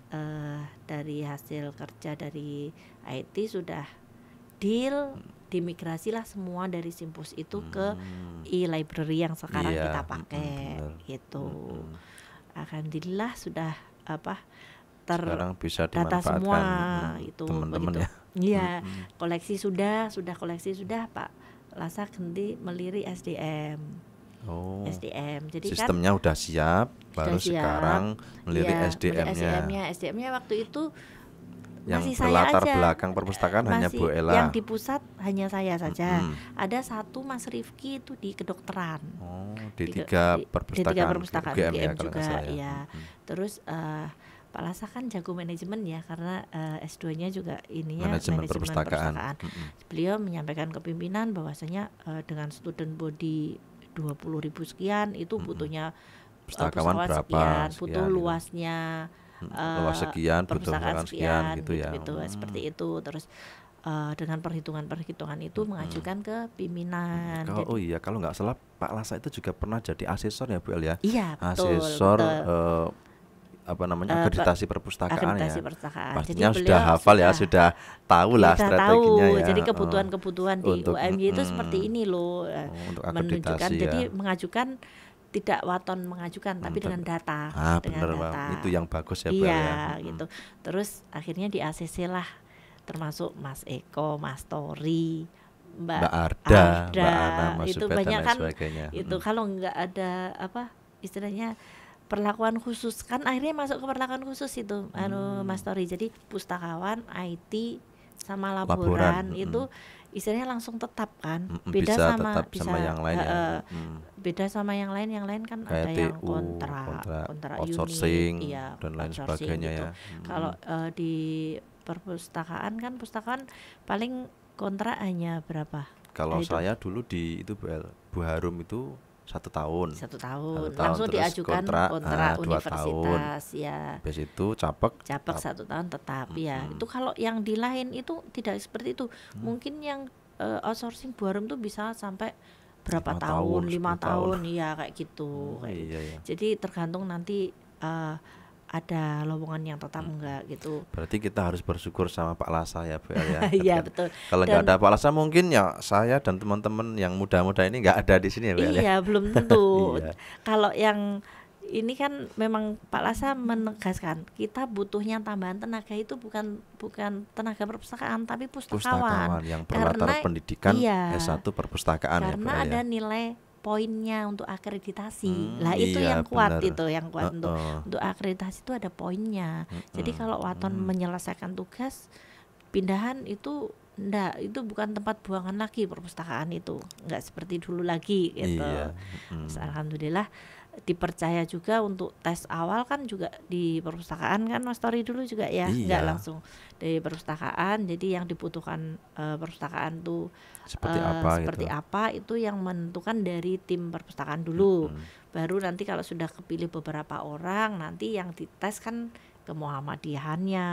dari hasil kerja dari IT sudah deal, dimigrasilah semua dari Simpus itu ke e-library yang sekarang kita pakai gitu. Alhamdulillah sudah sekarang bisa data dimanfaatkan semua itu teman-teman ya. Iya, koleksi sudah Pak Lasa ganti melirik SDM. Jadi sistemnya udah siap, baru sekarang melirik SDM-nya. SDM-nya waktu itu yang masih saya berlatar aja. belakang perpustakaan hanya Bu Ella. Yang di pusat hanya saya saja. Ada satu Mas Rifki itu di kedokteran. Di tiga perpustakaan UGM ya, juga ya. Terus Pak Lasa kan jago manajemen ya, karena S2-nya juga ininya manajemen perpustakaan. Beliau menyampaikan ke pimpinan bahwasanya dengan student body 20.000 sekian itu butuhnya pustakawan berapa sekian, butuh gitu. luasnya luas sekian, butuh sekian gitu ya. Seperti itu. Terus dengan perhitungan itu mengajukan ke pimpinan. Kalau nggak salah Pak Lasa itu juga pernah jadi asesor ya Bu El ya. Iya, betul. Asesor akreditasi perpustakaan ya. Pastinya sudah hafal ya, sudah tahu lah strateginya ya. Jadi kebutuhan-kebutuhan di UMY itu seperti ini loh, menunjukkan. Jadi mengajukan tidak waton mengajukan tapi dengan data. Dengan data. Itu yang bagus ya Bu El ya. Gitu. Terus akhirnya di ACC lah, termasuk Mas Eko, Mas Tori, Mbak Arda, Mbak Ana, Mas itu Subet, banyak dan kan sebagainya. Itu kalau nggak ada istilahnya perlakuan khusus kan akhirnya masuk ke perlakuan khusus itu Mas Tori. Jadi pustakawan, IT sama laboran itu istilahnya langsung tetap kan. Beda bisa sama yang lain ya. Beda sama yang lain kan kayak ada yang kontra outsourcing unit, dan lain sebagainya gitu. Ya. Kalau di perpustakaan kan pustakawan paling kontrak hanya berapa? Kalau saya dulu di itu Bu Harum itu 1 tahun langsung diajukan kontrak 2 universitas tahun. Ya. Habis itu capek 1 tahun tetap ya. Itu kalau yang di lain itu tidak seperti itu. Mungkin yang outsourcing Bu Harum tuh bisa sampai berapa tahun, 5 tahun ya kayak gitu. Iya. Jadi tergantung nanti ada lowongan yang tetap enggak gitu. Berarti kita harus bersyukur sama Pak Lasa ya Bu El ya. Iya betul. Kalau nggak ada Pak Lasa mungkin ya saya dan teman-teman yang muda-muda ini nggak ada di sini ya Bu El. Iya belum tentu. Kalau yang ini kan memang Pak Lasa menegaskan kita butuhnya tambahan tenaga itu bukan tenaga perpustakaan tapi pustakawan yang berlatar pendidikan S1 perpustakaan karena ya Bu El ya. Ada nilai poinnya untuk akreditasi. Itu yang kuat bener. Itu yang kuat untuk akreditasi itu ada poinnya. Jadi kalau waton menyelesaikan tugas pindahan itu enggak, itu bukan tempat buangan lagi perpustakaan itu. Enggak seperti dulu lagi gitu. Alhamdulillah dipercaya juga untuk tes awal kan juga di perpustakaan kan Mas Tori dulu juga ya, enggak langsung dari perpustakaan. Jadi yang dibutuhkan perpustakaan tuh seperti apa itu yang menentukan dari tim perpustakaan dulu. Baru nanti kalau sudah kepilih beberapa orang nanti yang dites kan ke Muhammadiyahannya,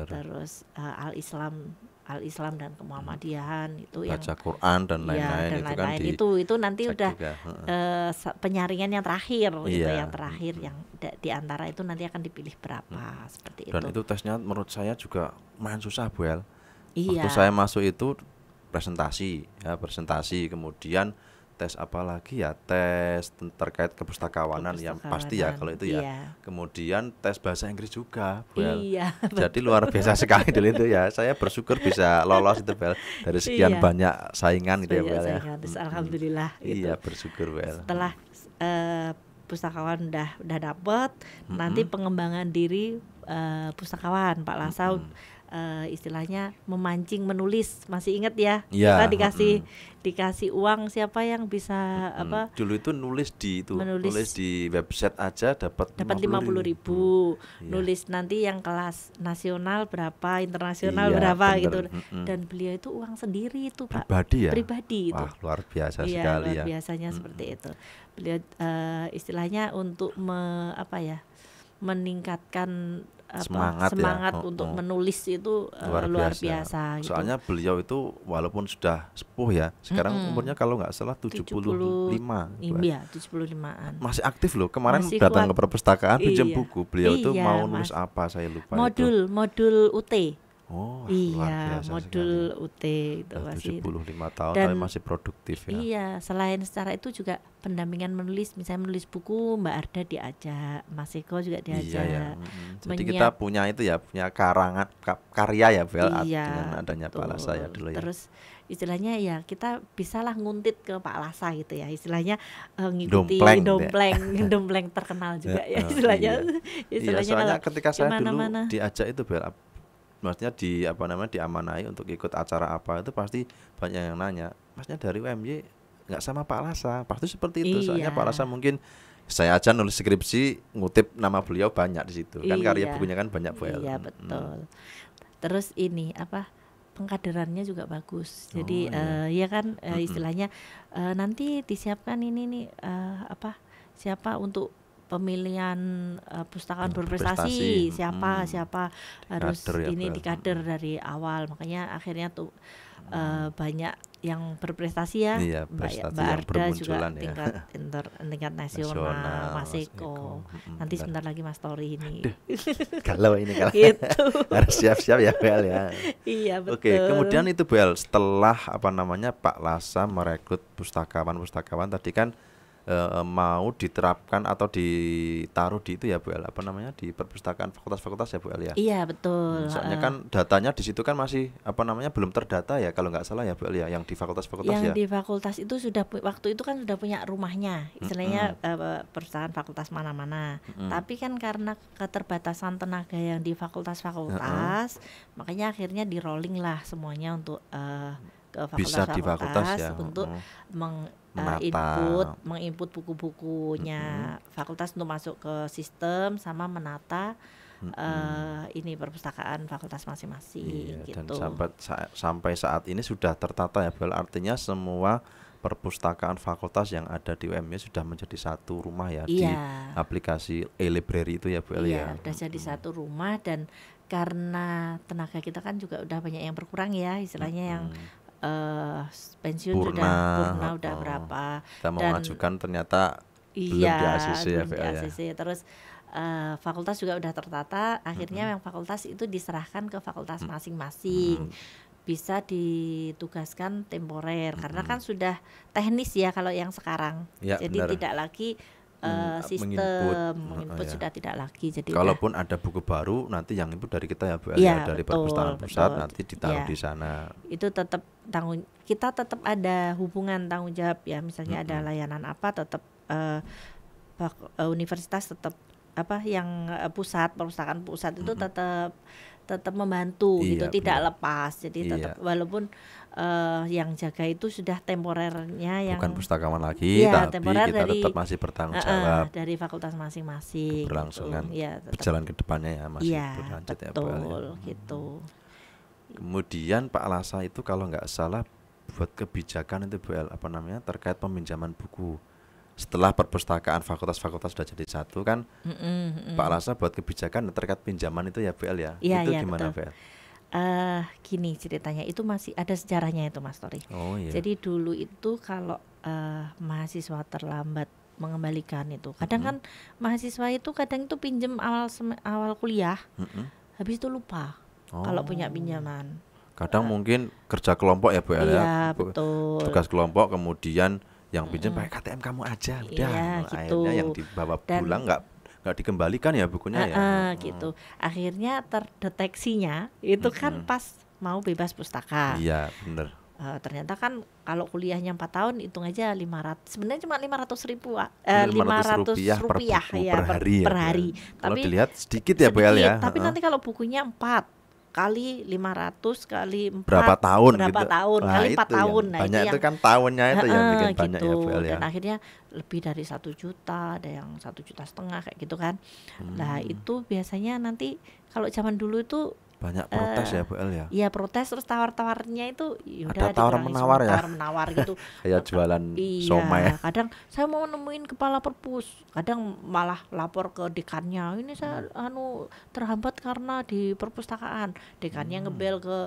terus Al-Islam dan kemuhammadiyahan itu baca yang Quran dan lain-lain itu kan itu nanti udah penyaringan yang terakhir gitu, yang terakhir yang di antara itu nanti akan dipilih berapa seperti itu. Dan itu tesnya menurut saya juga main susah Bu El. Waktu saya masuk itu presentasi kemudian tes apa lagi ya, tes terkait kepustakawanan yang pasti ya kalau itu ya. Kemudian tes bahasa Inggris juga Bu El. Jadi luar biasa sekali dulu itu ya. Saya bersyukur bisa lolos itu Bu El dari sekian banyak saingan itu ya Bu El ya. Alhamdulillah gitu. Iya bersyukur Bu El. Setelah pustakawan udah dapet, nanti pengembangan diri pustakawan Pak Lasa istilahnya memancing menulis, masih ingat ya? Iya, Kita dikasih uang, siapa yang bisa apa Dulu itu nulis menulis di website aja dapat dapat 50.000, Iya. nulis nanti yang kelas nasional berapa, internasional Iya, berapa bener. gitu. Dan beliau itu uang sendiri itu Pak, Pribadi ya? pribadi itu. Wah, luar biasa Iya, sekali luar ya. biasanya seperti itu. Beliau istilahnya untuk meningkatkan Semangat ya. untuk menulis itu luar biasa gitu. Soalnya beliau itu walaupun sudah sepuh ya, sekarang umurnya kalau nggak salah 75. Iya, 75-an. Masih aktif loh. Kemarin Masih datang kuat. ke perpustakaan pinjam Iya. buku. Beliau itu Iya, mau nulis Mas. apa saya lupa itu. Modul UT. Oh, luar Iya, biasa modul sekali. UT itu Sudah masih. 75 tahun Dan tapi masih produktif ya. Iya, selain secara itu juga pendampingan menulis, misalnya menulis buku, Mbak Arda diajak, Mas Eko juga diajak. Iya ya. Jadi kita punya itu ya, punya karya ya Bel, Iya, dengan adanya Pak Lasa ya betul. dulu ya. Terus istilahnya ya kita bisalah nguntit ke Pak Lasa gitu ya, istilahnya ngikuti dompleng terkenal juga ya istilahnya. Iya, soalnya ketika saya dulu kemana-mana. diajak itu Bel, maksudnya diamanahi untuk ikut acara apa itu pasti banyak yang nanya, masnya dari UMY nggak sama Pak Lasa, pasti seperti itu. Soalnya Iya. Pak Lasa mungkin saya aja nulis skripsi ngutip nama beliau banyak di situ kan, karya Iya. bukunya kan banyak Bel. Iya, betul. Terus ini pengkaderannya juga bagus. Jadi ya kan istilahnya nanti disiapkan ini nih siapa untuk pemilihan pustakaan berprestasi, siapa harus Kader ya, ini Bel. dikader dari awal. Makanya akhirnya tuh banyak yang berprestasi ya. Iya, prestasi Mbak yang Arda juga bermunculan ya. tingkat nasional, Nasional, Mas Mas Eko. Eko. Nanti Benar. sebentar lagi Mas Tori ini. Kalau ini kalau Gitu. harus siap-siap ya Bel ya. Iya, betul. Oke, kemudian itu Bel, setelah Pak Lasa merekrut pustakawan tadi kan mau diterapkan atau ditaruh di itu ya Bel, di perpustakaan fakultas-fakultas ya Bel ya. Iya, betul. Soalnya kan datanya di situ kan masih belum terdata ya kalau nggak salah ya Bel ya, yang di fakultas-fakultas Yang ya. di fakultas itu waktu itu kan sudah punya rumahnya, istilahnya perpustakaan fakultas mana-mana. Tapi kan karena keterbatasan tenaga yang di fakultas-fakultas, makanya akhirnya di rolling lah semuanya untuk ke Bisa di fakultas fakultas-fakultas ya. untuk Menata. menginput buku-bukunya fakultas untuk masuk ke sistem sama menata ini perpustakaan fakultas masing-masing Iya, dan gitu. sampai saat ini sudah tertata ya Bel, artinya semua perpustakaan fakultas yang ada di UMY sudah menjadi satu rumah ya di Iya. aplikasi e-library itu ya Bel ya. Iya, udah jadi satu rumah. Dan karena tenaga kita kan juga udah banyak yang berkurang ya, istilahnya yang pensiun Purna, udah berapa. Kita mau Dan mengajukan ternyata belum Iya, di ACC ya belum di Bel ya. ACC. Terus fakultas juga udah tertata. Akhirnya yang fakultas itu diserahkan ke fakultas masing-masing. Bisa ditugaskan temporer karena kan sudah teknis ya kalau yang sekarang. Ya, Jadi benar. tidak lagi Menginput. menginput Ya. sudah tidak lagi. Jadi Kalaupun ada buku baru nanti yang input dari kita ya Bel Iya, ya, dari betul, perpustakaan pusat betul. nanti ditaruh Iya. di sana. itu tetap kita tetap ada hubungan tanggung jawab ya, misalnya ada layanan apa tetap universitas tetap yang perpustakaan pusat itu tetap membantu Iya, gitu, tidak benar. lepas. Jadi tetap Iya. walaupun yang jaga itu sudah temporernya yang Bukan pustakawan lagi, Iya, tapi temporer kita dari- tetap masih bertanggung jawab dari fakultas masing-masing keberlangsungan gitu. Ya, tetap. berjalan ke depannya ya, masih Iya, berlanjut ya betul Bel ya. gitu. Kemudian Pak Lasa itu kalau nggak salah buat kebijakan itu Bel terkait peminjaman buku. Setelah perpustakaan fakultas-fakultas sudah jadi satu kan, Pak Lasa buat kebijakan terkait pinjaman itu ya Bel ya. Iya, Itu iya, gimana betul. Bel? Gini ceritanya, itu masih ada sejarahnya itu Mas Tori. Oh iya. Jadi dulu itu kalau mahasiswa terlambat mengembalikan itu, kadang kan mahasiswa itu kadang itu pinjem awal kuliah, habis itu lupa kalau punya pinjaman. Kadang mungkin kerja kelompok ya Bel Iya, ya. betul. Tugas kelompok kemudian yang pinjam pakai KTM kamu aja udah. Iya, gitu. Akhirnya yang dibawa Dan- pulang nggak dikembalikan ya bukunya ya. Gitu. Akhirnya terdeteksinya itu kan pas mau bebas pustaka. Iya, bener. Ternyata kan kalau kuliahnya 4 tahun hitung aja 500, sebenarnya cuma 500.000 Rp500 per buku ya per hari ya, per Bel. hari. Kalau Tapi dilihat sedikit ya Bel ya. Tapi nanti kalau bukunya 4 kali 500 kali 4 Berapa tahun berapa gitu. tahun Nah, kali 4 itu yang tahun. Nah, banyak itu itu yang kan tahunnya itu yang bikin banyak gitu. ya Bu El ya. Dan akhirnya lebih dari 1 juta, ada yang 1,5 juta kayak gitu kan. Nah, itu biasanya nanti kalau zaman dulu itu Banyak protes ya Bu El ya. iya protes, terus tawar-tawarnya itu ya Ada udah tawar dikurangi menawar semua, ya. tawar-menawar gitu. Kayak jualan somai ya. Iya, kadang saya mau nemuin kepala perpus, kadang malah lapor ke dekannya. Ini saya terhambat karena di perpustakaan. Dekannya ngebel ke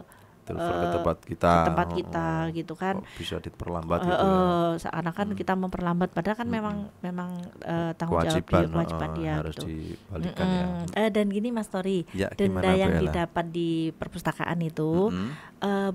Telepon ke eh, tempat kita. tempat kita gitu kan. Kok bisa diperlambat gitu ya. Seakan-akan kita memperlambat, padahal kan memang tanggung jawab dia, Kewajiban, kewajiban dia harus gitu. dibalikan ya. Dan gini Mas Tori, Ya, denda gimana Bu yang Ella? didapat di perpustakaan itu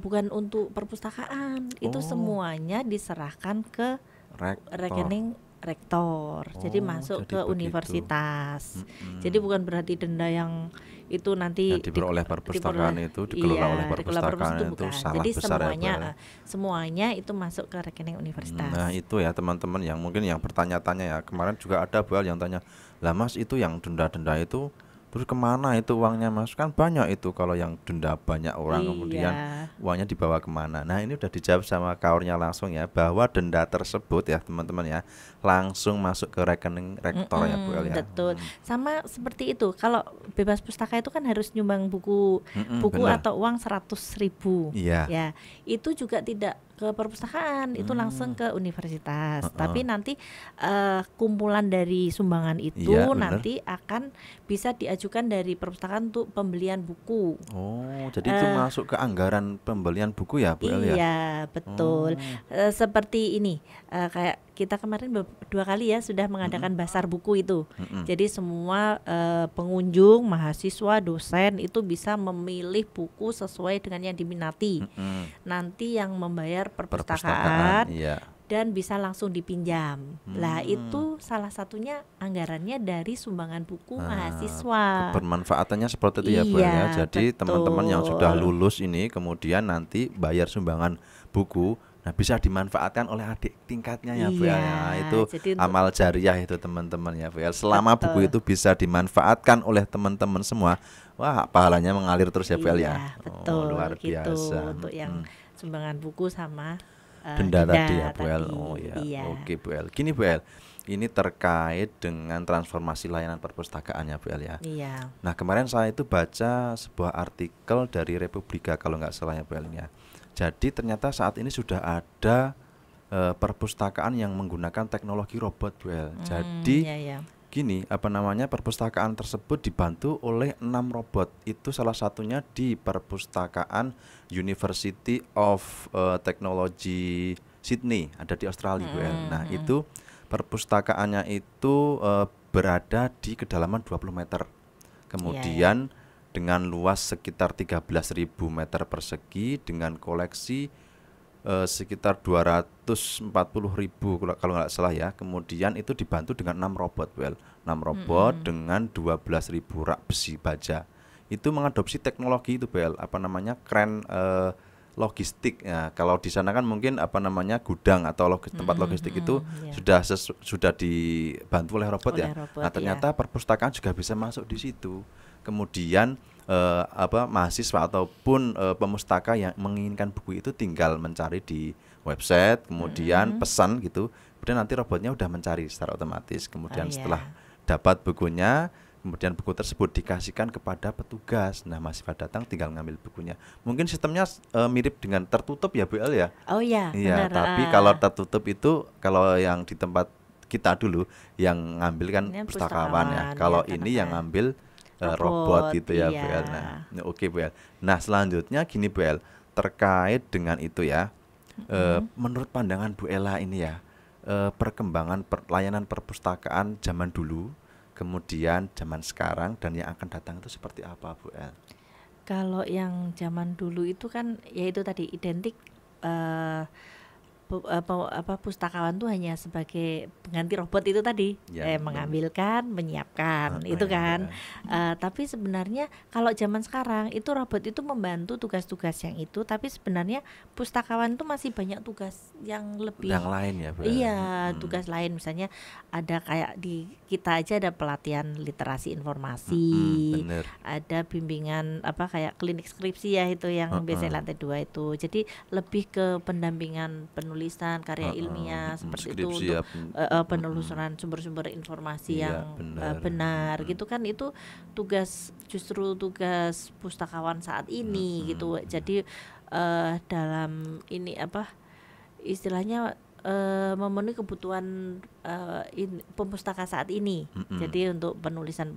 bukan untuk perpustakaan, itu semuanya diserahkan ke Rektor. rekening rektor. Jadi masuk jadi ke begitu. universitas. Jadi bukan berarti denda yang itu nanti Yang diperoleh perpustakaan itu dikelola oleh perpustakaan itu bukan. salah Jadi besar ya Bu semuanya El. semuanya itu masuk ke rekening universitas. Nah itu ya teman-teman yang mungkin yang bertanya-tanya ya, kemarin juga ada Bu El yang tanya, lah Mas itu yang denda-denda itu terus kemana itu uangnya Mas? Kan banyak itu kalau yang denda banyak orang kemudian uangnya dibawa kemana. Nah ini udah dijawab sama kaurnya langsung ya, bahwa denda tersebut ya teman-teman ya langsung masuk ke rekening rektor ya Bu El ya. Betul. Sama seperti itu, kalau bebas pustaka itu kan harus nyumbang buku bener. atau uang 100.000. Iya. Ya, itu juga tidak ke perpustakaan, itu langsung ke universitas. Tapi nanti kumpulan dari sumbangan itu Iya, bener. nanti akan bisa diajukan dari perpustakaan untuk pembelian buku. Oh, jadi itu masuk ke anggaran pembelian buku ya Bu El ya? Iya, betul. Seperti ini, kayak kita kemarin 2 kali ya sudah mengadakan basar buku itu. Jadi semua pengunjung, mahasiswa, dosen itu bisa memilih buku sesuai dengan yang diminati. Nanti yang membayar perpustakaan iya. dan bisa langsung dipinjam. Lah itu salah satunya anggarannya dari sumbangan buku mahasiswa. Bermanfaatannya seperti itu ya Bu El ya. Iya, Jadi teman-teman yang sudah betul. lulus ini kemudian nanti bayar sumbangan buku, nah bisa dimanfaatkan oleh adik tingkatnya ya Bu El ya. Iya, Itu jadi untuk- amal jariah itu teman-teman ya Bu El. Selama Betul. buku itu bisa dimanfaatkan oleh teman-teman semua, wah pahalanya mengalir terus ya Bu El ya. Iya, betul, Luar gitu. biasa. Untuk yang sumbangan buku sama Denda tadi ya Bu El. tadi. Oh ya. Iya. Oke Bu El. Gini Bu El, ini terkait dengan transformasi layanan perpustakaan ya Bu El ya. Iya. Nah kemarin saya itu baca sebuah artikel dari Republika kalau nggak salah ya Bu El ya. Jadi ternyata saat ini sudah ada perpustakaan yang menggunakan teknologi robot Bu El. Jadi Iya. gini, apa namanya, perpustakaan tersebut dibantu oleh 6 robot. Itu salah satunya di perpustakaan University of Technology Sydney, ada di Australia Bu El. Nah itu perpustakaannya itu berada di kedalaman 20 meter. Kemudian dengan luas sekitar 13.000 meter persegi dengan koleksi sekitar 240.000 kalau nggak salah ya. Kemudian itu dibantu dengan 6 robot Bu El. 6 robot dengan 12.000 rak besi baja. Itu mengadopsi teknologi itu Bu El, apa namanya, kren logistik ya. Kalau di sana kan mungkin apa namanya gudang atau tempat logistik itu sudah dibantu oleh robot ya. Robot, Nah ternyata perpustakaan juga bisa masuk di situ. Kemudian mahasiswa ataupun pemustaka yang menginginkan buku itu tinggal mencari di website, kemudian pesan gitu, kemudian nanti robotnya udah mencari secara otomatis. Kemudian setelah dapat bukunya, kemudian buku tersebut dikasihkan kepada petugas. Nah mahasiswa datang tinggal ngambil bukunya. Mungkin sistemnya mirip dengan tertutup ya Bu El ya. Oh iya, Iya, benar. tapi kalau tertutup itu kalau yang di tempat kita dulu yang ngambil kan Ini pustakawan ya. pustakawan, Kalau ya, ini yang ngambil robot gitu ya Bu El. Nah, oke Bu El. Nah, selanjutnya gini Bu El, terkait dengan itu ya. Menurut pandangan Bu Ella ini ya, perkembangan layanan perpustakaan zaman dulu, kemudian zaman sekarang dan yang akan datang itu seperti apa Bu El? Kalau yang zaman dulu itu kan ya itu tadi identik pustakawan tuh hanya sebagai pengganti robot itu tadi, Ya, mengambilkan, menyiapkan, itu ya kan. Tapi sebenarnya kalau zaman sekarang itu robot itu membantu tugas-tugas yang itu, tapi sebenarnya pustakawan tuh masih banyak tugas yang lebih. yang lain ya Bu El. Iya, tugas lain misalnya ada kayak di kita aja ada pelatihan literasi informasi, Bener. ada bimbingan kayak klinik skripsi ya itu yang biasanya lantai 2 itu. Jadi lebih ke pendampingan penulisan karya ilmiah seperti itu Skripsi untuk ya. penelusuran sumber-sumber informasi Iya, yang benar. benar gitu kan, itu justru tugas pustakawan saat ini gitu. Jadi dalam ini istilahnya memenuhi kebutuhan pemustaka saat ini. Jadi untuk penulisan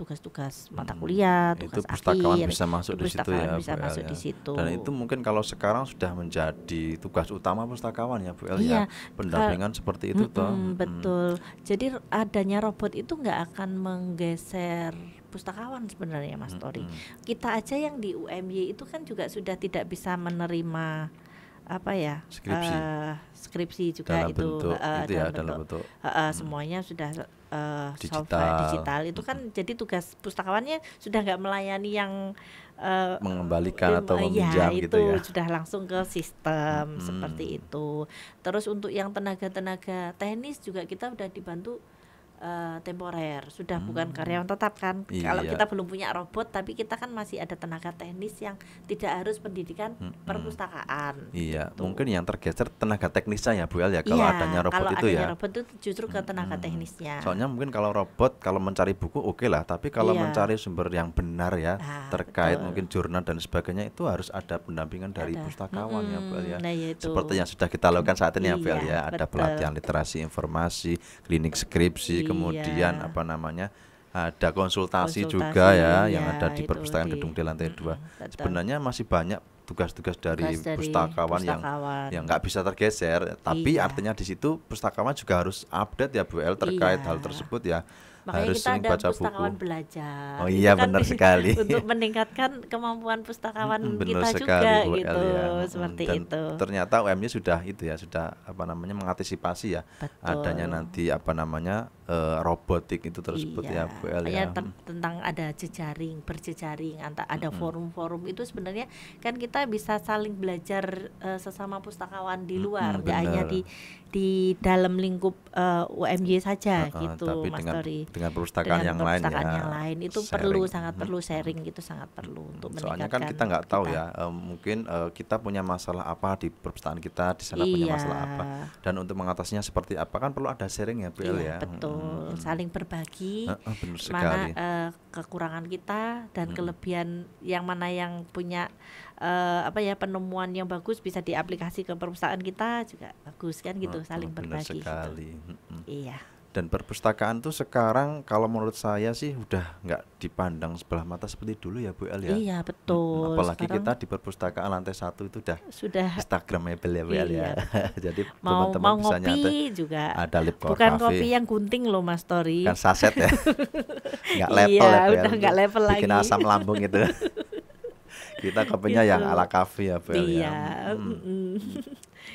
tugas-tugas mata kuliah, tugas Itu pustakawan akhir, bisa masuk di situ pustakawan ya bisa Bu El masuk ya. di situ. Dan itu mungkin kalau sekarang sudah menjadi tugas utama pustakawan ya Bu El Iya, ya. Pendampingan seperti itu toh. betul. Jadi adanya robot itu nggak akan menggeser pustakawan sebenarnya, Mas Tori. Kita aja yang di UMY itu kan juga sudah tidak bisa menerima skripsi juga Dalam bentuk itu ya, dalam bentuk semuanya sudah digital. digital itu kan. Jadi tugas pustakawannya sudah nggak melayani yang mengembalikan atau meminjam itu gitu ya. sudah langsung ke sistem seperti itu. Terus untuk yang tenaga-tenaga teknis juga kita udah dibantu temporer, sudah bukan karyawan tetap kan. Kalau Iya. kita belum punya robot, tapi kita kan masih ada tenaga teknis yang tidak harus pendidikan perpustakaan. Iya, gitu. mungkin yang tergeser tenaga teknisnya ya Bu El ya, kalau adanya robot kalau itu adanya ya. robot itu justru ke tenaga teknisnya. Soalnya mungkin kalau robot kalau mencari buku oke lah, tapi kalau Iya. mencari sumber yang benar ya, terkait betul. mungkin jurnal dan sebagainya, itu harus ada pendampingan dari pustakawan ya Bu El ya. Nah, yaitu. Seperti yang sudah kita lakukan saat ini ya Bu El Iya, ya, ada betul. pelatihan literasi informasi, klinik skripsi, kemudian ada konsultasi juga ya, yang ada di itu perpustakaan di- gedung di lantai 2. betul. Sebenarnya masih banyak tugas-tugas dari Tugas dari pustakawan pustakawan. yang nggak bisa tergeser, tapi Iya. artinya di situ pustakawan juga harus update ya Bu El terkait Iya. hal tersebut ya. Makanya Harus kita sering ada baca pustakawan buku. belajar. Oh Itu iya, kan benar sekali. Untuk meningkatkan kemampuan pustakawan Benar kita sekali, juga Bu El, gitu, ya. seperti Dan itu. ternyata UMY sudah itu ya, sudah mengantisipasi ya Betul. adanya nanti robotik itu tersebut ya Bu El Makanya ya. tentang ada berjejaring, ada forum-forum itu sebenarnya kan kita bisa saling belajar sesama pustakawan di luar, tidak hanya benar. di dalam lingkup UMY saja gitu, Tapi Mas dengan Tori. perpustakaan yang lain perpustakaan ya, yang lain itu sharing. sangat perlu sharing gitu, sangat perlu untuk Soalnya meningkatkan kan kita nggak tahu kita. ya, mungkin kita punya masalah apa di perpustakaan kita, di sana punya Iya. masalah apa, dan untuk mengatasinya seperti apa kan perlu ada sharing ya Bu El Iya, ya. betul. Saling berbagi Benar mana sekali. kekurangan kita dan kelebihan yang mana yang punya penemuan yang bagus bisa diaplikasi ke perpustakaan kita juga bagus kan gitu, saling Benar berbagi gitu. sekali. Iya. Dan perpustakaan tuh sekarang kalau menurut saya sih udah nggak dipandang sebelah mata seperti dulu ya Bu El ya. Iya, betul. Apalagi Sekarang kita di perpustakaan lantai 1 itu udah sudah Instagramable ya Bu El ya. Iya. Jadi mau teman-teman bisa ngopi nyantai. juga Ada lip core bukan cafe. kopi yang gunting loh, Mas Tori. Kan saset ya. Nggak level Iya, ya Bu El. udah nggak level Bikin lagi. asam lambung gitu. Kita kopinya yang Gitu. ala kafe ya Bu El ya. Iya.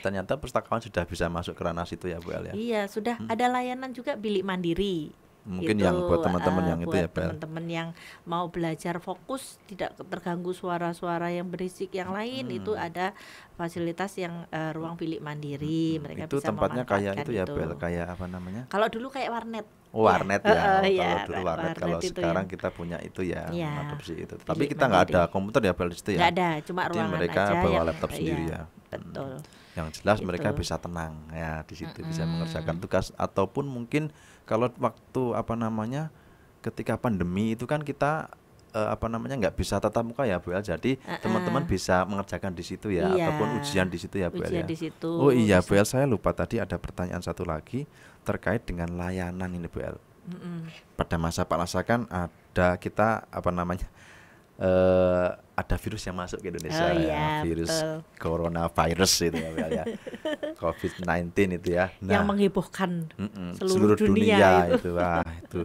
Ternyata pustakawan sudah bisa masuk ke ranah situ ya Bu El ya. Iya, sudah ada layanan juga bilik mandiri. Mungkin Gitu, yang buat teman-teman yang itu buat ya Bu El. teman-teman yang mau belajar fokus tidak terganggu suara-suara yang berisik yang lain, itu ada fasilitas yang ruang bilik mandiri. Mereka Itu bisa tempatnya kayak memanfaatkan itu ya Bu El, kayak apa namanya? Kalau dulu kayak warnet. Warnet ya. Oh, iya, kalau dulu warnet, kalau itu sekarang yang- kita punya itu ya, Iya, mengadopsi itu. bilik Tapi kita nggak ada mandiri. komputer ya Bu El di situ ya. Nggak ada, cuma Jadi ruangan mereka aja bawa yang laptop sendiri iya, ya. Betul. Yang jelas Gitu. mereka bisa tenang ya di situ, bisa mengerjakan tugas, ataupun mungkin kalau waktu ketika pandemi itu kan kita nggak bisa tatap muka ya Bu El. Jadi teman-teman bisa mengerjakan di situ ya, Iya. ataupun ujian di situ ya Bu El Ujian ya. di situ. Oh iya bisa. Bu El, saya lupa tadi ada pertanyaan satu lagi terkait dengan layanan ini Bu El. Pada masa Pak Lasa kan ada kita ada virus yang masuk ke Indonesia Oh ya, iya, virus betul. coronavirus itu ya, Bel, ya. COVID-19 itu ya. Yang Nah, menghebohkan seluruh seluruh dunia dunia itu. itu, wah itu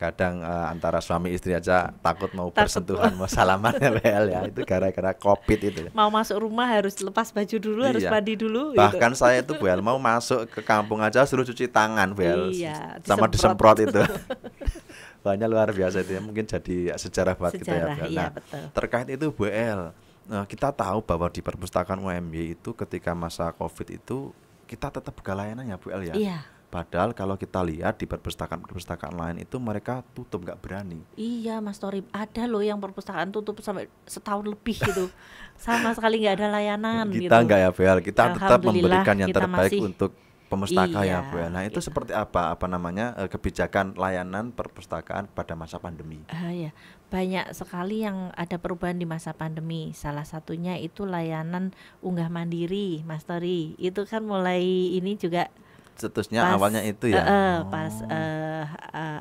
kadang antara suami istri aja takut mau Takut bersentuhan, mau salaman ya, Bel, ya. Itu gara-gara COVID itu. mau masuk rumah harus lepas baju dulu, harus Iya. mandi dulu gitu. Bahkan saya itu, Bel, mau masuk ke kampung aja suruh cuci tangan, Bel, Iya, sama disemprot. disemprot itu. Banyak luar biasa itu ya, mungkin jadi sejarah buat kita ya, Sejarah, Bel. iya Nah, betul. terkait itu Bu El, kita tahu bahwa di perpustakaan UMY itu ketika masa COVID itu kita tetap buka layanan ya Bu El ya. Iya. Padahal kalau kita lihat di perpustakaan lain itu mereka tutup, nggak berani. Iya Mas Tori, ada loh yang perpustakaan tutup sampai setahun lebih gitu. Sama sekali nggak ada layanan Kita gitu. enggak ya Bu El, kita tetap Alhamdulillah memberikan yang kita terbaik masih, untuk pemustaka iya, ya Bu El. Nah itu gitu. seperti apa namanya kebijakan layanan perpustakaan pada masa pandemi? Ya, banyak sekali yang ada perubahan di masa pandemi. Salah satunya itu layanan unggah mandiri, Mas Tori. Itu kan mulai ini juga Cetusnya pas awalnya itu ya. pas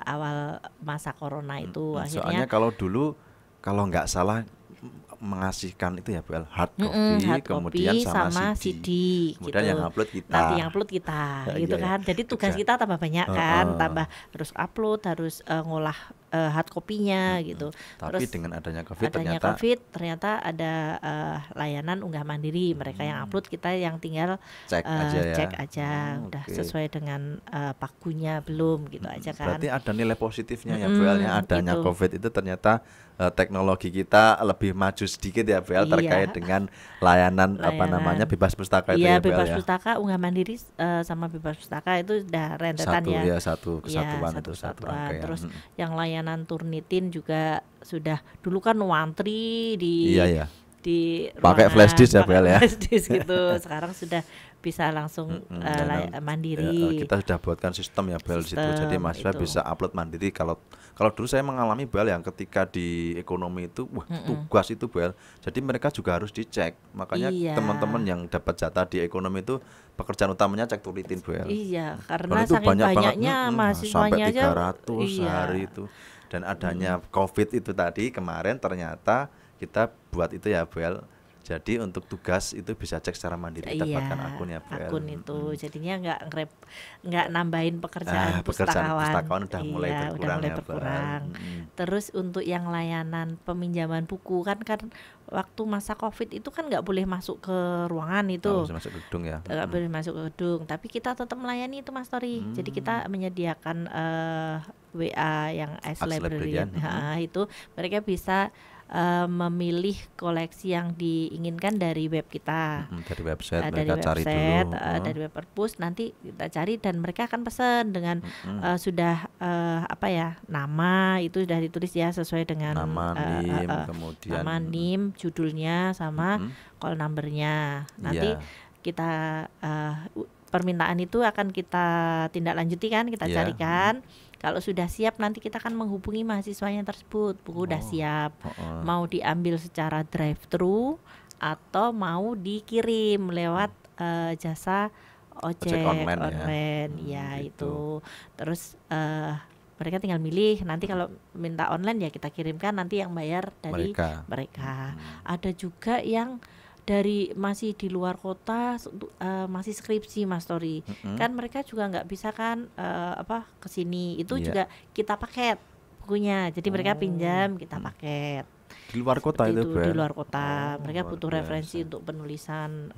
awal masa corona itu Soalnya akhirnya kalau dulu kalau nggak salah mengasihkan itu ya Bu El, hard copy, hard kemudian copy sama sama CD. CD Kemudian gitu. yang upload kita. Nanti yang upload kita gitu Iya, iya. kan. Jadi tugas Kerja. kita tambah banyak kan, Heeh. tambah harus upload, harus ngolah hard copy-nya gitu. Tapi Terus dengan adanya COVID adanya ternyata COVID ternyata ada layanan unggah mandiri. Mereka yang upload, kita yang tinggal cek aja ya. cek aja udah Oke. sesuai dengan pakunya belum gitu aja kan. Berarti ada nilai positifnya ya Bu El, ya. Adanya gitu. COVID itu ternyata teknologi kita lebih maju sedikit ya Bu El, Iya. terkait dengan layanan apa Layanan. namanya bebas pustaka itu Iya, ya Bu El bebas ya. pustaka, unggah mandiri sama bebas pustaka itu udah rentetan Satu ya. ya, satu Iya, kesatuan satu itu, satu kesatuan. rangkaian. Terus yang layanan Turnitin juga sudah, dulu kan wantri di Iya ya. di Pakai ruangan, flash disk ya, pakai Bel, ya. flash disk gitu. Sekarang sudah bisa langsung Dan mandiri. kita sudah buatkan sistem ya Bel di situ. Jadi Sistem mahasiswa itu. bisa upload mandiri. Kalau dulu saya mengalami Bel yang ketika di ekonomi itu wah tugas itu Bel. Jadi mereka juga harus dicek. Makanya Iya. teman-teman yang dapat jatah di ekonomi itu pekerjaan utamanya cek Turnitin Bel. Iya, Dan karena itu saking banyak banget, banyaknya sampai mahasiswanya aja. 300 Iya. sehari itu. Dan adanya COVID itu tadi kemarin ternyata kita buat itu ya Bel. Jadi untuk tugas itu bisa cek secara mandiri, Iya, dapatkan akun ya Bel. akun itu jadinya nggak nambahin pekerjaan pustakawan udah mulai Iya, berkurang udah mulai ya, Bel. berkurang. Terus untuk yang layanan peminjaman buku kan waktu masa COVID itu kan nggak boleh masuk ke ruangan Nggak itu, bisa masuk gedung ya. nggak boleh masuk ke gedung. Tapi kita tetap melayani itu Mas Tori. Jadi kita menyediakan WA yang Ice Librarian. Itu mereka bisa memilih koleksi yang diinginkan dari web kita. Dari website Dari mereka cari website, dulu. dari web perpus, nanti kita cari dan mereka akan pesan dengan sudah nama itu sudah ditulis ya sesuai dengan Nama, NIM, kemudian nama, NIM, judulnya sama call numbernya. Nanti Iya. kita permintaan itu akan kita tindak lanjuti kan, kita Iya. carikan. Kalau sudah siap nanti kita akan menghubungi mahasiswanya tersebut. Buku udah siap, mau diambil secara drive-thru atau mau dikirim lewat jasa ojek online ya gitu. itu. Terus mereka tinggal milih, nanti kalau minta online ya kita kirimkan, nanti yang bayar dari mereka. Ada juga yang dari masih di luar kota, masih skripsi Mas Tori, kan mereka juga nggak bisa kan kesini, itu juga kita paket bukunya, jadi mereka pinjam, kita paket. Di luar kota Seperti itu, di luar kota, mereka luar butuh biasa. referensi untuk penulisan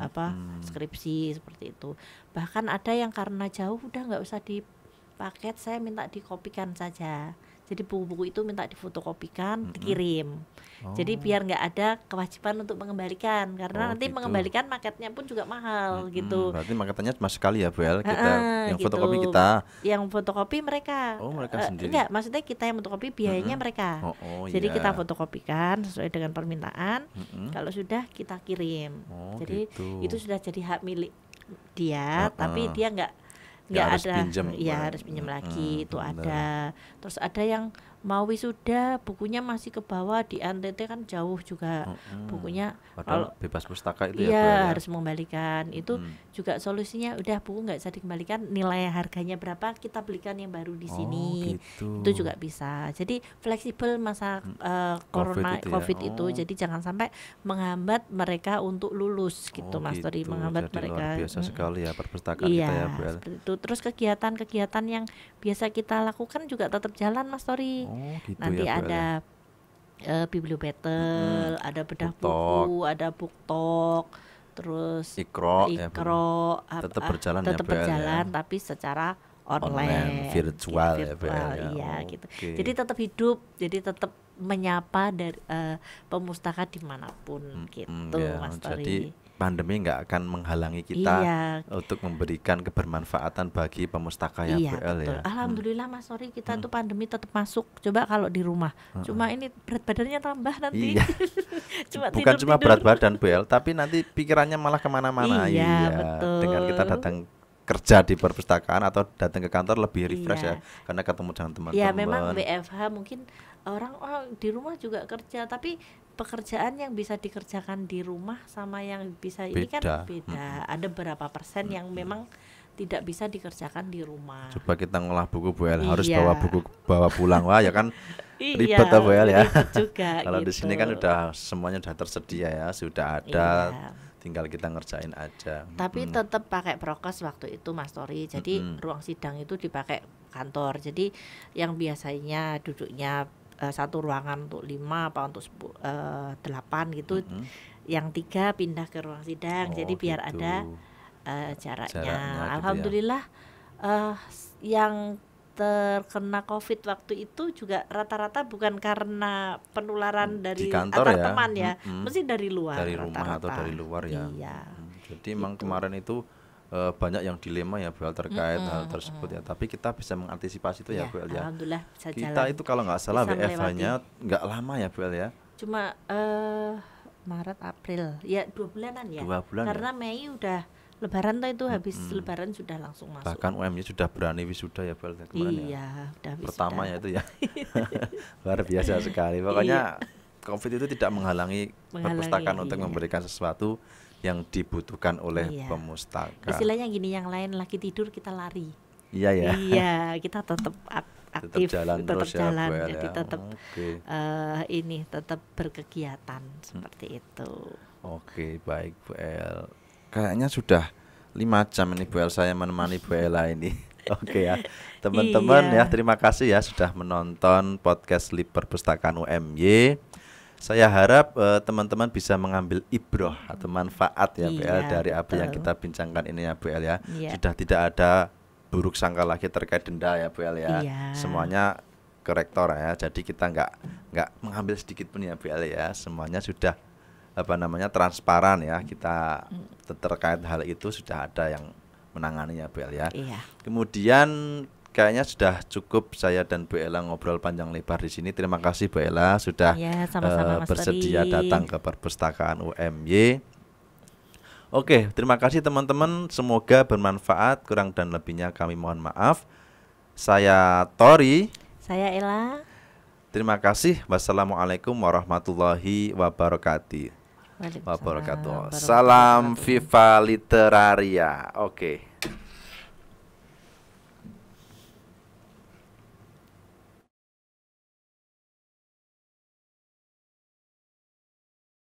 skripsi seperti itu. Bahkan ada yang karena jauh udah nggak usah dipaket, saya minta dikopikan saja. Jadi buku-buku itu minta difotokopikan, dikirim. Jadi biar nggak ada kewajiban untuk mengembalikan, karena nanti gitu. mengembalikan paketnya pun juga mahal gitu. Berarti marketannya cuma sekali ya Bel, kita yang gitu. fotokopi kita. Yang fotokopi mereka. Mereka sendiri. Enggak, maksudnya kita yang fotokopi, biayanya mereka. Jadi kita fotokopikan sesuai dengan permintaan. Kalau sudah kita kirim. Jadi gitu. itu sudah jadi hak milik dia, tapi dia nggak harus ada pinjem. ya harus pinjam lagi. Itu ada. Terus ada yang mau wisuda bukunya masih ke bawah, di NTT kan jauh juga bukunya. Padahal Kalau bebas pustaka itu ya Bu iya El ya. harus mengembalikan. Itu juga solusinya udah buku nggak usah dikembalikan, nilai harganya berapa kita belikan yang baru di sini. Gitu. Itu juga bisa. Jadi fleksibel masa corona itu ya. COVID itu. Jadi jangan sampai menghambat mereka untuk lulus gitu Mas Tori, Gitu. menghambat Jadi mereka. luar biasa sekali ya perpustakaan kita ya Bu El. Seperti itu. Terus kegiatan-kegiatan yang biasa kita lakukan juga tetap jalan Mas Tori. Gitu Nanti ya Bu El ya. ada bibliobattle, ada bedah Book talk. buku, ada book talk, terus Ikro ya Bu. ikro, Tetap berjalan ya, tetap Bu El, ya. berjalan tapi secara online, virtual ya, Bu El, ya. iya gitu. Oke. Jadi tetap hidup, jadi tetap menyapa dari pemustaka dimanapun gitu Ya, Mas jadi Tori. pandemi nggak akan menghalangi kita Iya. untuk memberikan kebermanfaatan bagi pemustaka ya Iya Bu El betul. ya. Alhamdulillah Mas Tori, kita tuh pandemi tetap masuk. Coba kalau di rumah, cuma ini berat badannya tambah nanti. Iya. Cuma Bukan cuma tidur-tidur. berat badan Bu El, tapi nanti pikirannya malah kemana-mana. Iya, betul. Dengan kita datang kerja di perpustakaan atau datang ke kantor lebih refresh Iya. ya, karena ketemu dengan teman-teman. Ya memang WFH mungkin orang di rumah juga kerja, tapi pekerjaan yang bisa dikerjakan di rumah sama yang bisa ini kan Beda. beda. Ada berapa persen yang memang tidak bisa dikerjakan di rumah. Coba kita ngolah buku Bu El, harus Iya. bawa buku bawa pulang, wah ya kan Iya, ribet ya Bu El ya. ribet juga Kalau di gitu. sini kan udah semuanya udah tersedia ya, sudah ada, Iya. tinggal kita ngerjain aja. Tapi tetap pakai prokes waktu itu Mas Tori. Jadi ruang sidang itu dipakai kantor. Jadi yang biasanya duduknya satu ruangan untuk 5 apa untuk 8 gitu, yang 3 pindah ke ruang sidang. Jadi biar gitu. ada jaraknya. Jaraknya gitu ya. Alhamdulillah yang terkena COVID waktu itu juga rata-rata bukan karena penularan dari kantor antar ya? teman ya, mesti dari luar. Dari rumah atau rata-rata. dari luar ya. Iya. Jadi emang kemarin itu banyak yang dilema ya Bu El terkait hal tersebut ya. Tapi kita bisa mengantisipasi itu ya Bu El ya. Alhamdulillah bisa Kita jalan. itu kalau nggak salah Bisa WFH-nya nggak lama ya Bu El ya. Cuma Maret April ya 2 bulanan ya. 2 bulan Karena Mei udah Lebaran tuh itu habis Lebaran sudah langsung masuk. Bahkan UMY sudah berani wisuda ya Bu El kemarin ya. Iya, udah wisuda. Pertama ya itu ya. Luar biasa sekali. Pokoknya COVID itu tidak menghalangi perpustakaan untuk iya. memberikan sesuatu yang dibutuhkan oleh Iya. pemustaka. Istilahnya gini, yang lain lagi tidur kita lari. Iya ya. Iya, kita tetap aktif, jalan tetap terus ya, jalan. Bu El Jadi ya. tetap Oke. ini tetap berkegiatan seperti itu. Oke, baik Bu El. Kayaknya sudah 5 jam ini Bu El saya menemani Bu Ella ini. Oke ya. Teman-teman Iya. ya, terima kasih ya sudah menonton podcast Lip Perpustakaan UMY. Saya harap teman-teman bisa mengambil ibroh atau manfaat ya Bu El Iya, dari apa yang betul. kita bincangkan ini ya Bu El ya. Iya. Sudah tidak ada buruk sangka lagi terkait denda ya Bu El ya. Iya. Semuanya korektor ya. Jadi kita nggak mengambil sedikit pun ya Bu El ya. Semuanya sudah transparan ya. Kita terkait hal itu sudah ada yang menangani ya Bu El ya. Iya. Kemudian kayaknya sudah cukup saya dan Bu Ella ngobrol panjang lebar di sini. Terima kasih Bu Ella sudah Ya, sama-sama Mas bersedia Tori. datang ke perpustakaan UMY. Oke, terima kasih teman-teman. Semoga bermanfaat. Kurang dan lebihnya kami mohon maaf. Saya Tori. Saya Ella. Terima kasih. Wassalamualaikum warahmatullahi wabarakatuh. Waalaikumsalam Wabarakatuh. warahmatullahi Salam wabarakatuh. Viva Literaria. Oke.